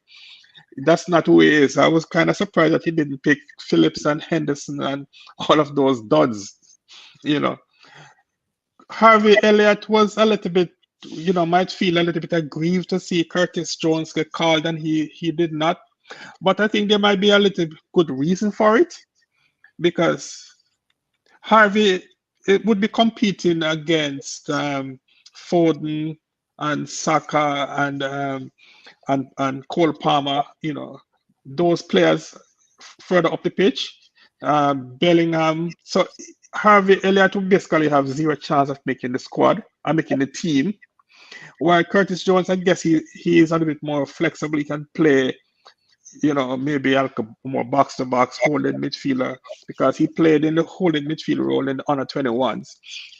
that's not who he is. I was kind of surprised that he didn't pick Phillips and Henderson and all of those duds. Harvey Elliott was a little bit, might feel a little bit aggrieved to see Curtis Jones get called, and he did not. But I think there might be a little good reason for it, because Harvey, it would be competing against Foden and Saka and Cole Palmer. Those players further up the pitch. Bellingham. So Harvey Elliott would basically have zero chance of making the squad and making the team. While Curtis Jones, I guess he is a little bit more flexible. He can play, maybe like a more box to box holding midfielder because he played in the holding midfield role in the under 21s.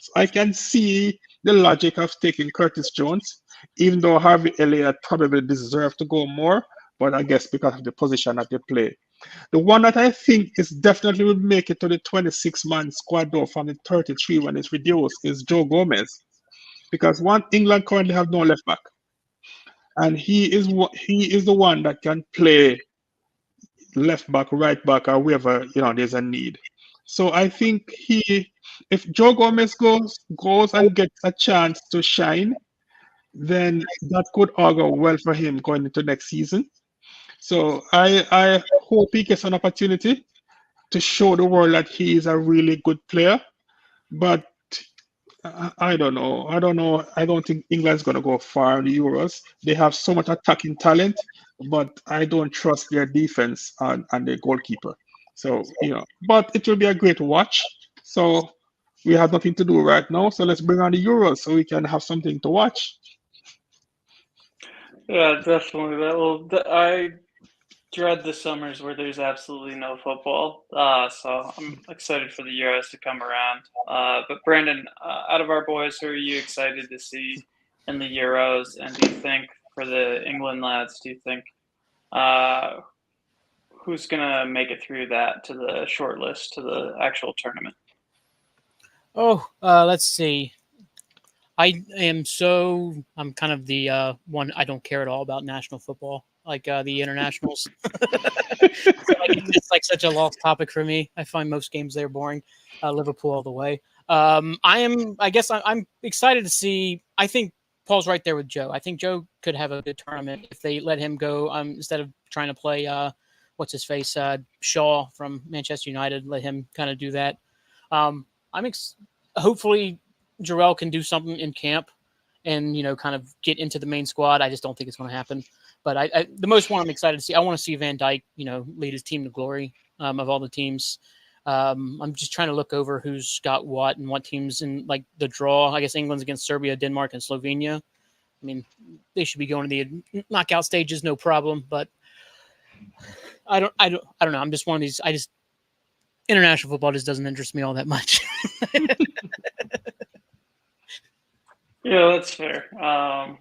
So I can see the logic of taking Curtis Jones, even though Harvey Elliott probably deserved to go more, but I guess because of the position that they play. The one that I think is definitely would make it to the 26-man squad though from the 33 when it's reduced is Joe Gomez. Because England currently have no left back. And he is the one that can play left back, right back, or wherever there's a need. So I think if Joe Gomez goes and gets a chance to shine, then that could augur well for him going into next season. So I hope he gets an opportunity to show the world that he is a really good player. But I don't know. I don't think England's going to go far in the Euros. They have so much attacking talent, but I don't trust their defense and their goalkeeper. So, but it will be a great watch. So we have nothing to do right now. So let's bring on the Euros so we can have something to watch. Yeah, definitely. I dread the summers where there's absolutely no football. So I'm excited for the Euros to come around. But Brandon, out of our boys, who are you excited to see in the Euros? And do you think for the England lads, do you think who's going to make it through that to the short list, to the actual tournament? Let's see. I'm kind of the one, I don't care at all about national football, like the internationals. It's like such a lost topic for me. I find most games there boring. Liverpool all the way. I'm excited to see. I think Paul's right there with Joe. I think Joe could have a good tournament if they let him go instead of trying to play what's his face Shaw from Manchester United. Let him kind of do that. Hopefully Jarell can do something in camp and, kind of get into the main squad. I just don't think it's going to happen. But the most one I'm excited to see, I want to see Van Dijk, lead his team to glory of all the teams. I'm just trying to look over who's got what and what teams in like the draw. I guess England's against Serbia, Denmark, and Slovenia. I mean, they should be going to the knockout stages, no problem. But I don't know. I'm just one of these. International football just doesn't interest me all that much. Yeah, that's fair. I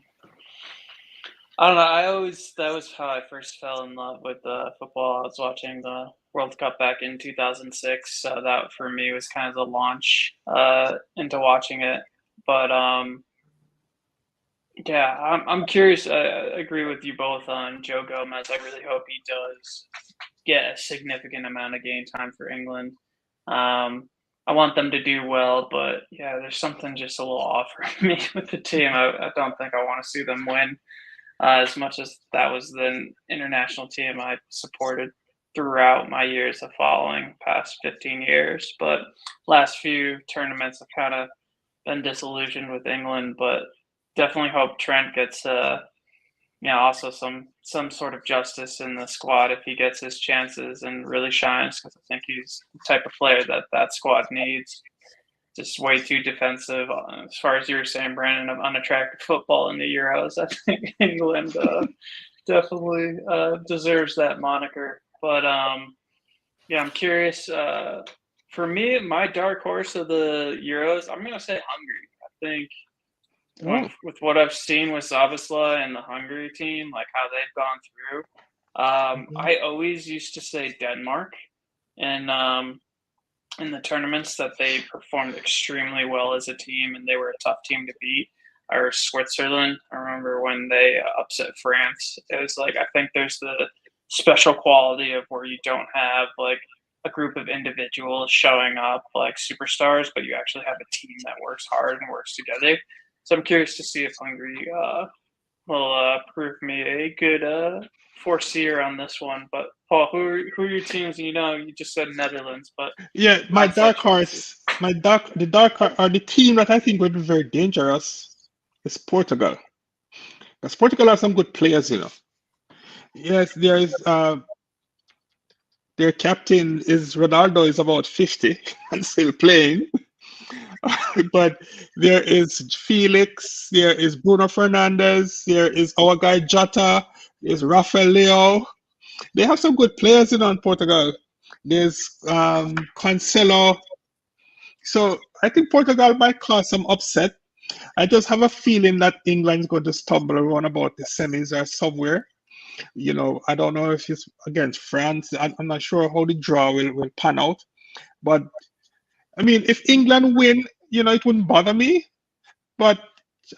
don't know. That was how I first fell in love with football. I was watching the World Cup back in 2006. So that for me was kind of the launch into watching it. But yeah, I'm curious. I agree with you both on Joe Gomez. I really hope he does get a significant amount of game time for England. I want them to do well, but yeah, there's something just a little off for me with the team. I don't think I want to see them win as much as that was the international team I supported throughout my years of following past 15 years. But last few tournaments I've kind of been disillusioned with England, but definitely hope Trent gets also some sort of justice in the squad if he gets his chances and really shines, because I think he's the type of player that squad needs. Just way too defensive. As far as you were saying, Brandon, of unattractive football in the Euros, I think England definitely deserves that moniker. But yeah, I'm curious. For me, my dark horse of the Euros, I'm going to say Hungary. I think with what I've seen with Szoboszlai and the Hungary team, like how they've gone through, I always used to say Denmark, and in the tournaments that they performed extremely well as a team and they were a tough team to beat, or Switzerland. I remember when they upset France. It was like, I think there's the special quality of where you don't have like a group of individuals showing up like superstars, but you actually have a team that works hard and works together. So I'm curious to see if Hungary will prove me a good foreseer on this one. But Paul, who are your teams? You just said Netherlands, but yeah, my dark horse the team that I think would be very dangerous is Portugal. Because Portugal has some good players, you know. Yes, there is their captain is Ronaldo is about 50 and still playing. But there is Felix, there is Bruno Fernandes, there is our guy Jota, there's Rafael Leo. They have some good players in Portugal. There's Cancelo. So I think Portugal might cause some upset. I just have a feeling that England's going to stumble around about the semis or somewhere. You know, I don't know if it's against France. I'm not sure how the draw will pan out. But I mean, if England win, you know, it wouldn't bother me. But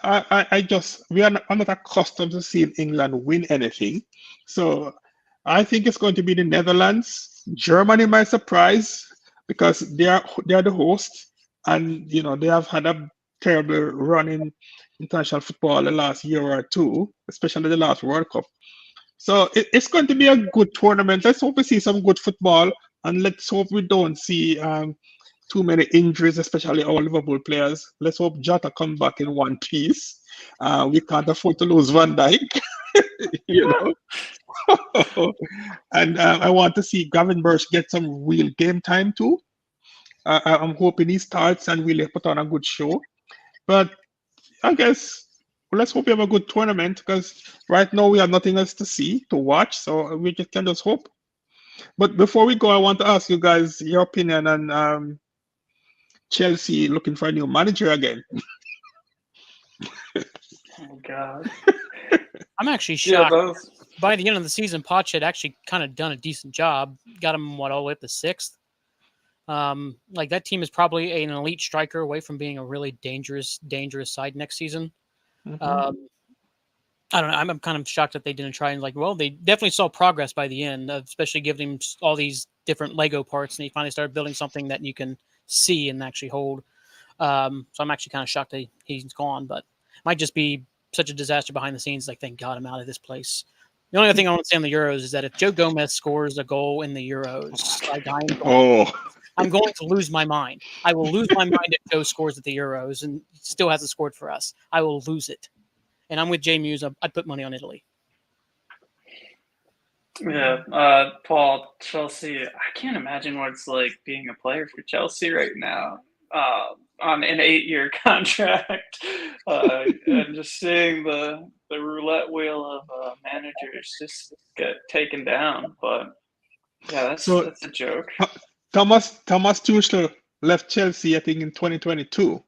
I just I'm not accustomed to seeing England win anything. So I think it's going to be the Netherlands. Germany might surprise because they are the host, and you know they have had a terrible run in international football the last year or two, especially the last World Cup. So it's going to be a good tournament. Let's hope we see some good football, and let's hope we don't see too many injuries, especially our Liverpool players. Let's hope Jota come back in one piece. We can't afford to lose Van Dijk, you know. And I want to see Gravenberch get some real game time too. I'm hoping he starts and really put on a good show. But I guess let's hope we have a good tournament because right now we have nothing else to see, to watch. So we just can just hope. But before we go, I want to ask you guys your opinion on Chelsea looking for a new manager again. Oh God. I'm actually Yeah, shocked. By the end of the season, Poch had actually kind of done a decent job. Got him all the way up to 6th. Like that team is probably an elite striker away from being a really dangerous side next season. I don't know. I'm kind of shocked that they didn't try and they definitely saw progress by the end, especially giving him all these different Lego parts, and he finally started building something that you can see and actually hold. So I'm actually kind of shocked that he's gone, but it might just be such a disaster behind the scenes. Like, thank God I'm out of this place. The only other thing I want to say on the Euros is that if Joe Gomez scores a goal in the Euros, I'm going to lose my mind. I will lose my mind if Joe scores at the Euros and still hasn't scored for us. I will lose it. And I'm with Jay Muse. I'd put money on Italy. Yeah, Paul, Chelsea. I can't imagine what it's like being a player for Chelsea right now on an 8-year contract, and just seeing the roulette wheel of managers just get taken down. But yeah, that's a joke. Thomas Tuchel left Chelsea, I think, in 2022.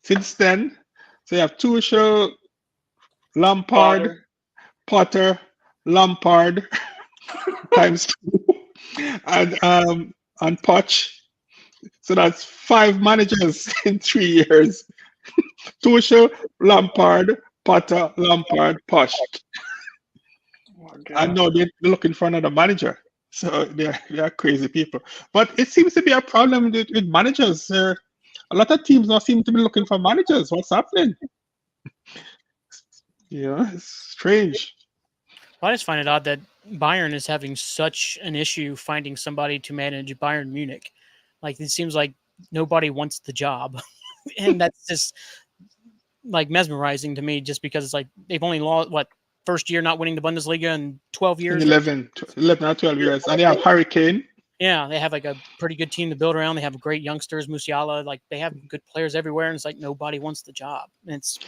Since then, so you have Tuchel, Lampard, Potter, Lampard times 2, and Poch. So that's 5 managers in 3 years. Tuchel, Lampard, Potter, Lampard, Poch. I know they're looking for another manager. So they are crazy people. But it seems to be a problem with managers. A lot of teams now seem to be looking for managers. What's happening? Yeah, it's strange. I just find it odd that Bayern is having such an issue finding somebody to manage Bayern Munich. Like, it seems like nobody wants the job. And that's just like mesmerizing to me, just because it's like they've only lost, first year not winning the Bundesliga in 12 years? 11 or 12 years. And they have Hurricane. Yeah, they have like a pretty good team to build around. They have great youngsters, Musiala. Like, they have good players everywhere, and it's like nobody wants the job. And it's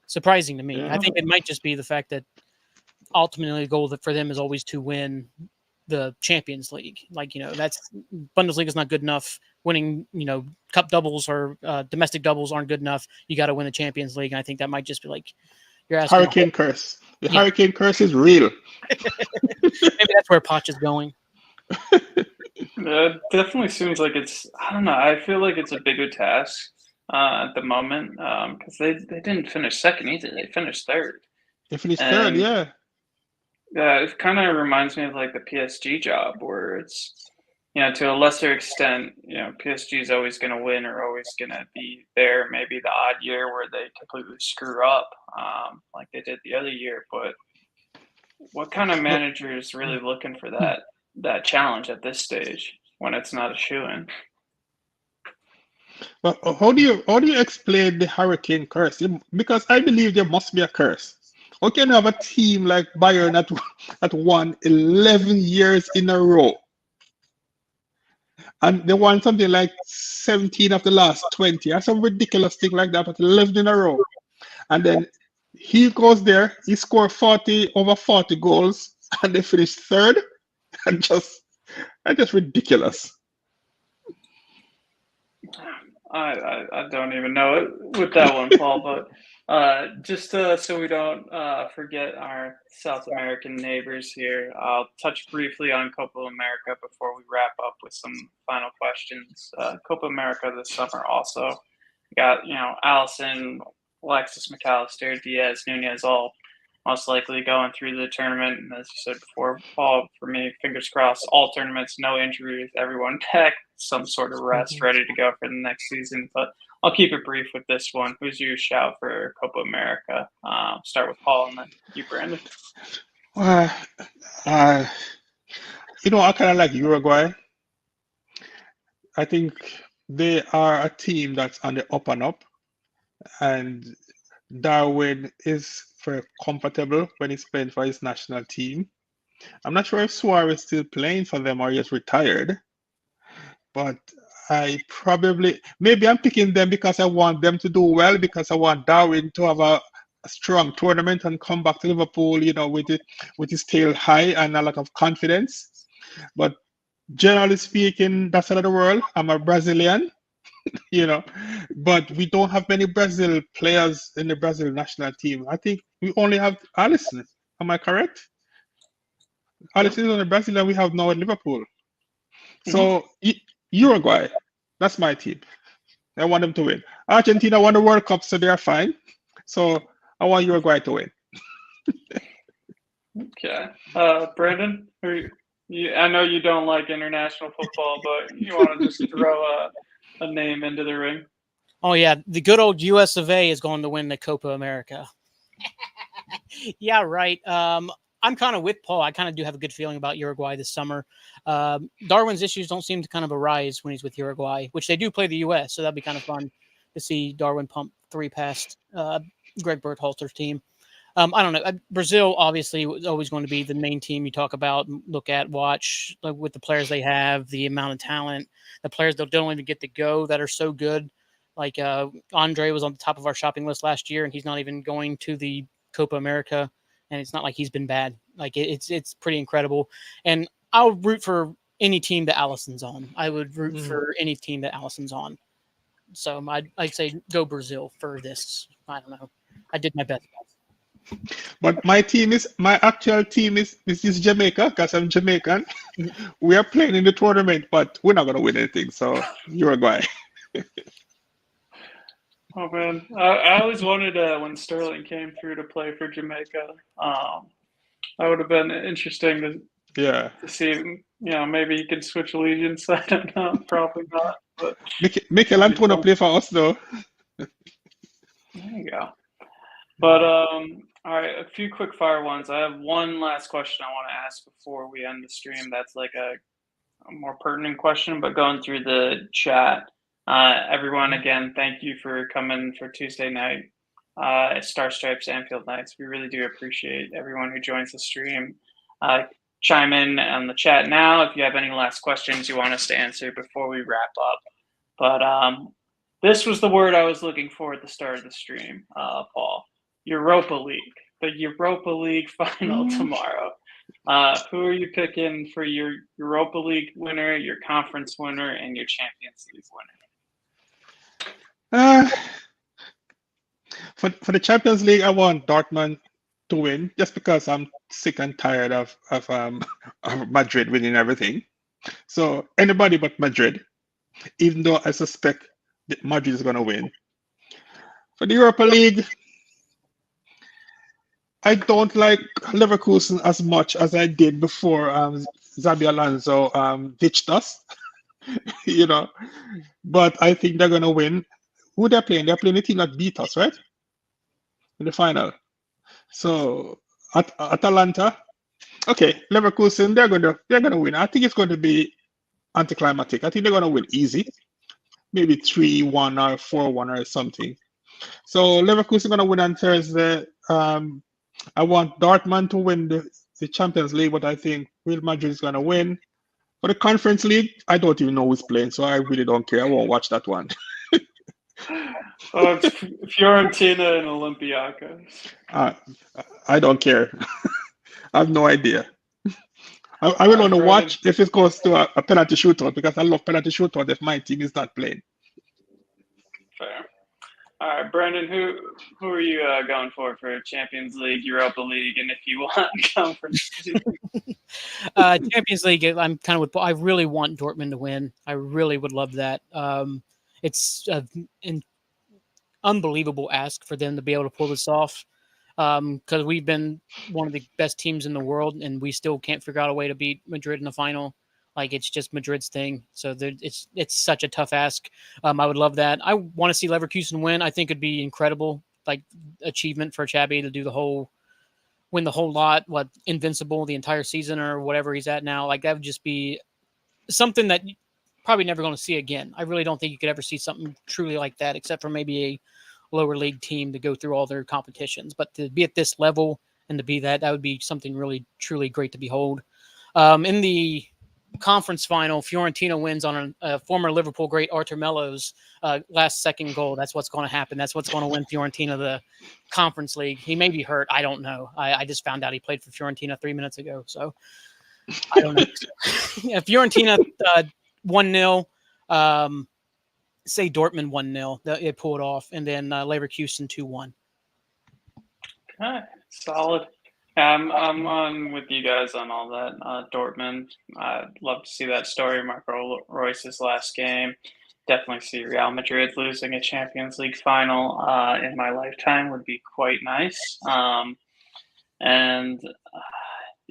surprising to me. Yeah. I think it might just be the fact that ultimately the goal for them is always to win the Champions League. Like, that's Bundesliga is not good enough. Winning, cup doubles or domestic doubles aren't good enough. You got to win the Champions League. And I think that might just be like, you're asking. Hurricane curse. The Hurricane curse is real. Maybe that's where Poch is going. It definitely seems like I don't know. I feel like it's a bigger task at the moment because they didn't finish second either. They finished third. They finished third, yeah. Yeah, it kind of reminds me of like the PSG job, where it's, to a lesser extent, PSG is always going to win or always going to be there. Maybe the odd year where they completely screw up, like they did the other year. But what kind of manager is really looking for that challenge at this stage when it's not a shoo-in? Well, how do you explain the hurricane curse? Because I believe there must be a curse. How can you have a team like Bayern that won 11 years in a row, and they won something like 17 of the last 20, or some ridiculous thing like that, but 11 in a row, and then he goes there, he scored over 40 goals, and they finish third, and just ridiculous. I don't even know it with that one, Paul. But just so we don't forget our South American neighbors here, I'll touch briefly on Copa America before we wrap up with some final questions. Copa America this summer also got Allison, Alexis McAllister, Diaz, Nunez, all most likely going through the tournament. And as you said before, Paul, for me, fingers crossed, all tournaments, no injuries, everyone back, some sort of rest, ready to go for the next season. But I'll keep it brief with this one. Who's your shout for Copa America? Start with Paul and then you, Brandon. Uh, I kind of like Uruguay. I think they are a team that's on the up and up, and Darwin is very comfortable when he's playing for his national team. I'm not sure if Suarez is still playing for them or he has retired, but maybe I'm picking them because I want them to do well, because I want Darwin to have a strong tournament and come back to Liverpool, with his tail high and a lot of confidence. But generally speaking, that side of the world, I'm a Brazilian, but we don't have many Brazil players in the Brazil national team. I think we only have Alisson. Am I correct? Alisson is on the Brazil and we have now at Liverpool. So Uruguay, that's my team. I want them to win. Argentina won the World Cup, so they're fine. So I want Uruguay to win. Okay. Brandon, I know you don't like international football, but you want to just throw a name into the ring? Oh, yeah. The good old US of A is going to win the Copa America. Yeah, right. I'm kind of with Paul. I kind of do have a good feeling about Uruguay this summer. Darwin's issues don't seem to kind of arise when he's with Uruguay, which they do play the U.S., so that'd be kind of fun to see Darwin pump 3 past Greg Berhalter's team. I don't know. Brazil obviously is always going to be the main team you talk about, look at, watch, like with the players they have, the amount of talent, the players that don't even get to go that are so good. Like Andre was on the top of our shopping list last year, and he's not even going to the Copa America. And it's not like he's been bad. Like it's pretty incredible. And I'll root for any team that Allison's on. I would root for any team that Allison's on. So I'd say go Brazil for this. I don't know. I did my best. But my actual team is Jamaica, because I'm Jamaican. We are playing in the tournament, but we're not going to win anything. So Uruguay. Oh man, I always wanted when Sterling came through to play for Jamaica. That would have been interesting to see. Maybe he could switch allegiance. I don't know, probably not. But Mikel Antonio play for us though. There you go. But all right, a few quick fire ones. I have one last question I want to ask before we end the stream. That's like a more pertinent question, but going through the chat. Everyone, again, thank you for coming for Tuesday night, Star Stripes Anfield Nights. We really do appreciate everyone who joins the stream. Chime in on the chat now if you have any last questions you want us to answer before we wrap up. But this was the word I was looking for at the start of the stream, Paul. Europa League. The Europa League final tomorrow. Who are you picking for your Europa League winner, your conference winner, and your Champions League winner? For the Champions League, I want Dortmund to win, just because I'm sick and tired of Madrid winning everything. So anybody but Madrid, even though I suspect that Madrid is going to win. For the Europa League, I don't like Leverkusen as much as I did before Xabi Alonso ditched us, But I think they're going to win. Who they're playing? They're playing a team that beat us, right? In the final. So Atalanta, okay, Leverkusen, they're going to win. I think it's going to be anticlimactic. I think they're going to win easy. maybe 3-1 or 4-1 or something. So Leverkusen gonna win on Thursday. I want Dortmund to win the Champions League, but I think Real Madrid is gonna win. For the Conference League, I don't even know who's playing, so I really don't care. I won't watch that one. Oh, it's Fiorentina and Olympiacos. I don't care. I have no idea. I will only watch if it goes to a penalty shootout, because I love penalty shootout if my team is not playing. Fair. All right, Brendan, who are you going for Champions League, Europa League, and if you want Conference League? Champions League, I'm kind of with. I really want Dortmund to win. I really would love that. It's an unbelievable ask for them to be able to pull this off, because we've been one of the best teams in the world, and we still can't figure out a way to beat Madrid in the final. Like, it's just Madrid's thing. So it's such a tough ask. I would love that. I want to see Leverkusen win. I think it'd be incredible, like, achievement for Xabi to do win the whole lot, invincible the entire season or whatever he's at now. Like, that would just be something that you're probably never going to see again. I really don't think you could ever see something truly like that, except for maybe a lower league team to go through all their competitions. But to be at this level and to be that would be something really, truly great to behold. In the conference final, Fiorentina wins on a former Liverpool great Artur Melo's last second goal. That's what's going to happen. That's what's going to win Fiorentina the Conference League. He may be hurt. I don't know. I just found out he played for Fiorentina 3 minutes ago. So I don't know. Yeah, Fiorentina 1-0. Say Dortmund 1-0. They pull it off. And then Leverkusen 2-1. Okay, solid. I'm on with you guys on all that. Dortmund, I'd love to see that story. Marco Reus's last game. Definitely see Real Madrid losing a Champions League final in my lifetime would be quite nice. And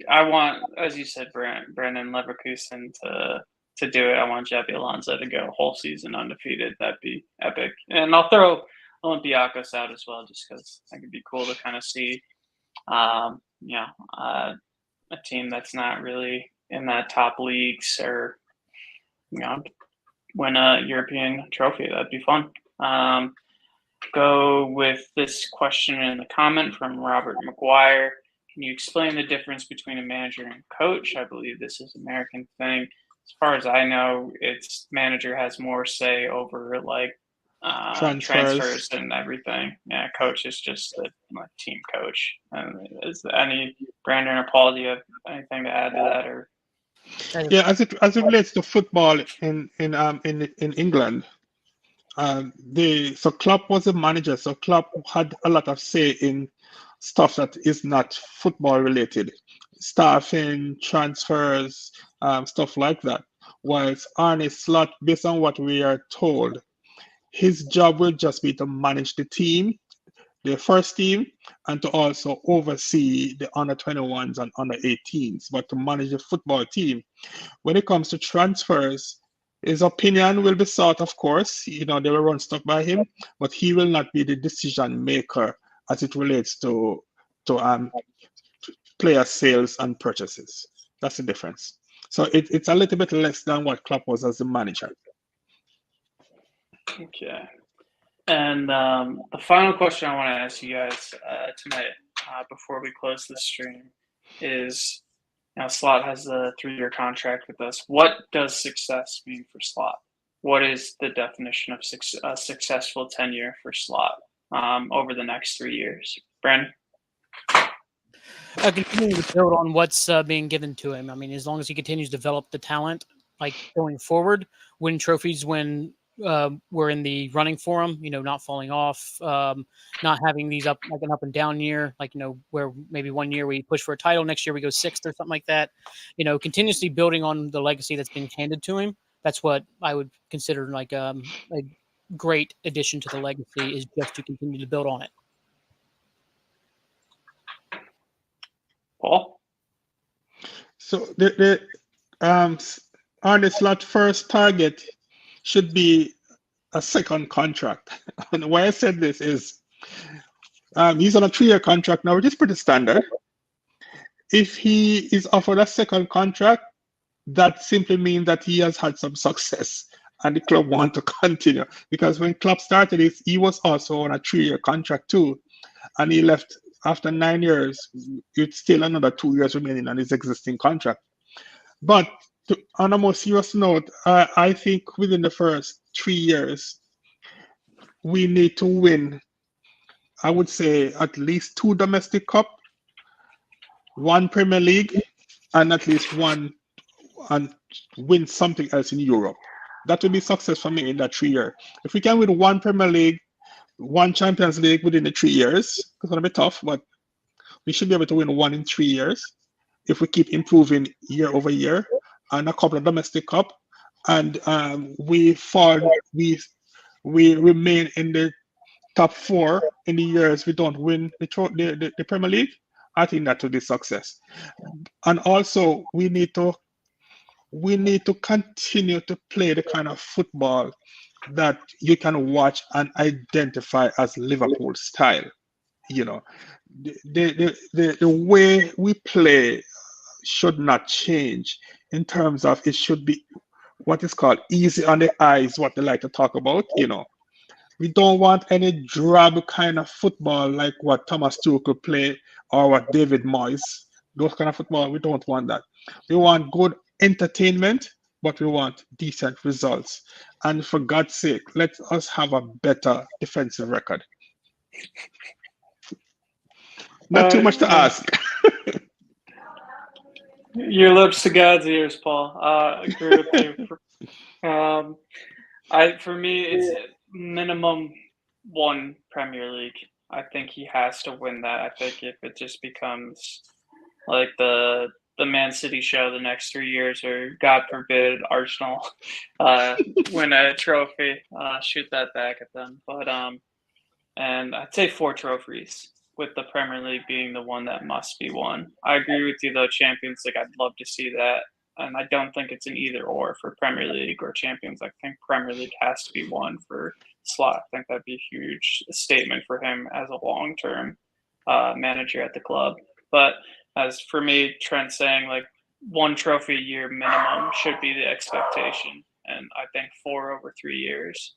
I want, as you said, Brendan, Leverkusen to do it. I want Xabi Alonso to go a whole season undefeated. That'd be epic. And I'll throw Olympiacos out as well, just because I think it'd be cool to kind of see a team that's not really in that top leagues or, win a European trophy. That'd be fun. Go with this question in the comment from Robert McGuire. Can you explain the difference between a manager and coach? I believe this is an American thing. As far as I know, its manager has more say over transfers and everything. Yeah, coach is just the team coach. Is there any, Brandon or Paul, do you have anything to add to that? Or yeah, as it relates to football in England, so Klopp was a manager, so Klopp had a lot of say in stuff that is not football related, staffing, transfers, stuff like that. Whilst Arne Slot, based on what we are told, his job will just be to manage the team, the first team, and to also oversee the under 21s and under 18s, but to manage the football team. When it comes to transfers, his opinion will be sought, of course. They will run stuff by him, but he will not be the decision maker as it relates to player sales and purchases. That's the difference. So it's a little bit less than what Klopp was as a manager. Okay. And the final question I want to ask you guys tonight, before we close the stream, is, Slot has a 3-year contract with us. What does success mean for Slot? What is the definition of a successful tenure for Slot over the next 3 years? Brandon? Continuing to build on what's being given to him. I mean, as long as he continues to develop the talent, like going forward, win trophies when we're in the running for him, not falling off, not having these an up and down year, where maybe one year we push for a title, next year we go 6th or something like that. Continuously building on the legacy that's been handed to him. That's what I would consider a great addition to the legacy, is just to continue to build on it. Paul? So the Arne Slot first target should be a second contract. And why I said this is he's on a 3-year contract now, which is pretty standard. If he is offered a second contract, that simply means that he has had some success and the club want to continue. Because when Klopp started this, he was also on a 3-year contract too, and he left after 9 years. It's still another 2 years remaining on his existing contract. But on a more serious note, I think within the first 3 years, we need to win, I would say, at least 2 domestic cup, 1 Premier League, and at least one, and win something else in Europe. That would be success for me in that 3 year. If we can win 1 Premier League, 1 Champions League within the 3 years, it's going to be tough, but we should be able to win 1 in 3 years if we keep improving year over year, and a couple of domestic cup, and we remain in the top 4 in the years we don't win the Premier League. I think that would be success. And also we need to continue to play the kind of football that you can watch and identify as Liverpool style. You know, the way we play should not change in terms of it should be what is called easy on the eyes, what they like to talk about. You know, we don't want any drab kind of football like what Thomas Tuchel play or what David Moyes. Those kind of football, we don't want that. We want good entertainment, but we want decent results. And for God's sake, let us have a better defensive record. Not too much to ask. Your lips to God's ears, Paul. I agree with you. For me, it's minimum 1 Premier League. I think he has to win that. I think if it just becomes like the Man City show the next 3 years, or God forbid Arsenal win a trophy, shoot that back at them. But and I'd say 4 trophies, with the Premier League being the one that must be won. I agree with you though, Champions League, I'd love to see that. And I don't think it's an either or for Premier League or Champions. I think Premier League has to be won for Slot. I think that'd be a huge statement for him as a long-term manager at the club. But as for me, Trent saying like 1 trophy a year minimum should be the expectation. And I think 4 over 3 years,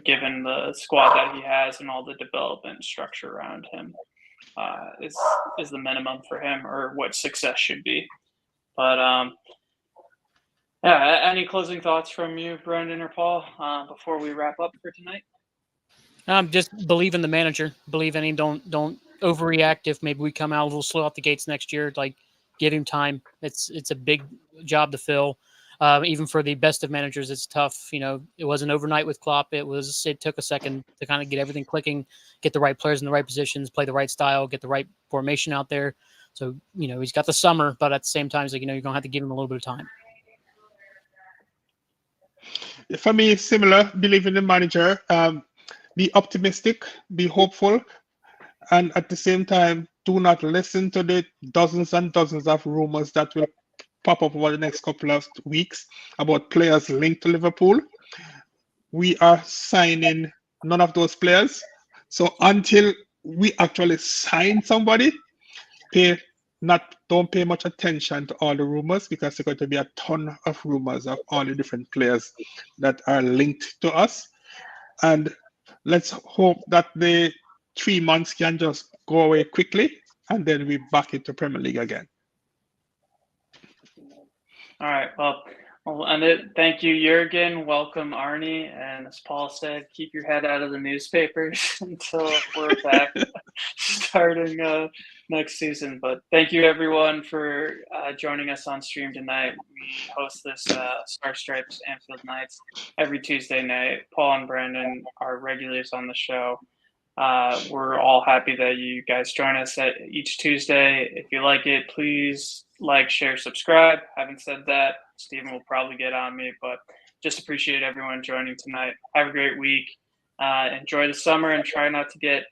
given the squad that he has and all the development structure around him, is the minimum for him, or what success should be. But yeah, any closing thoughts from you, Brendan or Paul, before we wrap up for tonight? Just believe in the manager. Believe in him. Don't overreact if maybe we come out a little slow out the gates next year. Like, give him time. It's a big job to fill. Even for the best of managers, it's tough. You know, it wasn't overnight with Klopp. It took a second to kind of get everything clicking, get the right players in the right positions, play the right style, get the right formation out there. So, you know, he's got the summer, but at the same time, it's like, you know, you're going to have to give him a little bit of time. For me, it's similar. Believe in the manager. Be optimistic, be hopeful, and at the same time, do not listen to the dozens and dozens of rumors that will pop up over the next couple of weeks about players linked to Liverpool. We are signing none of those players. So until we actually sign somebody, don't pay much attention to all the rumors, because there's going to be a ton of rumors of all the different players that are linked to us. And let's hope that the 3 months can just go away quickly, and then we're back into Premier League again. All right. Well, we'll end it. Thank you, Jurgen. Welcome, Arne. And as Paul said, keep your head out of the newspapers until we're back starting next season. But thank you, everyone, for joining us on stream tonight. We host this Star Stripes Anfield Nights every Tuesday night. Paul and Brandon are regulars on the show. We're all happy that you guys join us each Tuesday. If you like it, please like, share, subscribe. Having said that, Stephen will probably get on me, but just appreciate everyone joining tonight. Have a great week. Enjoy the summer and try not to get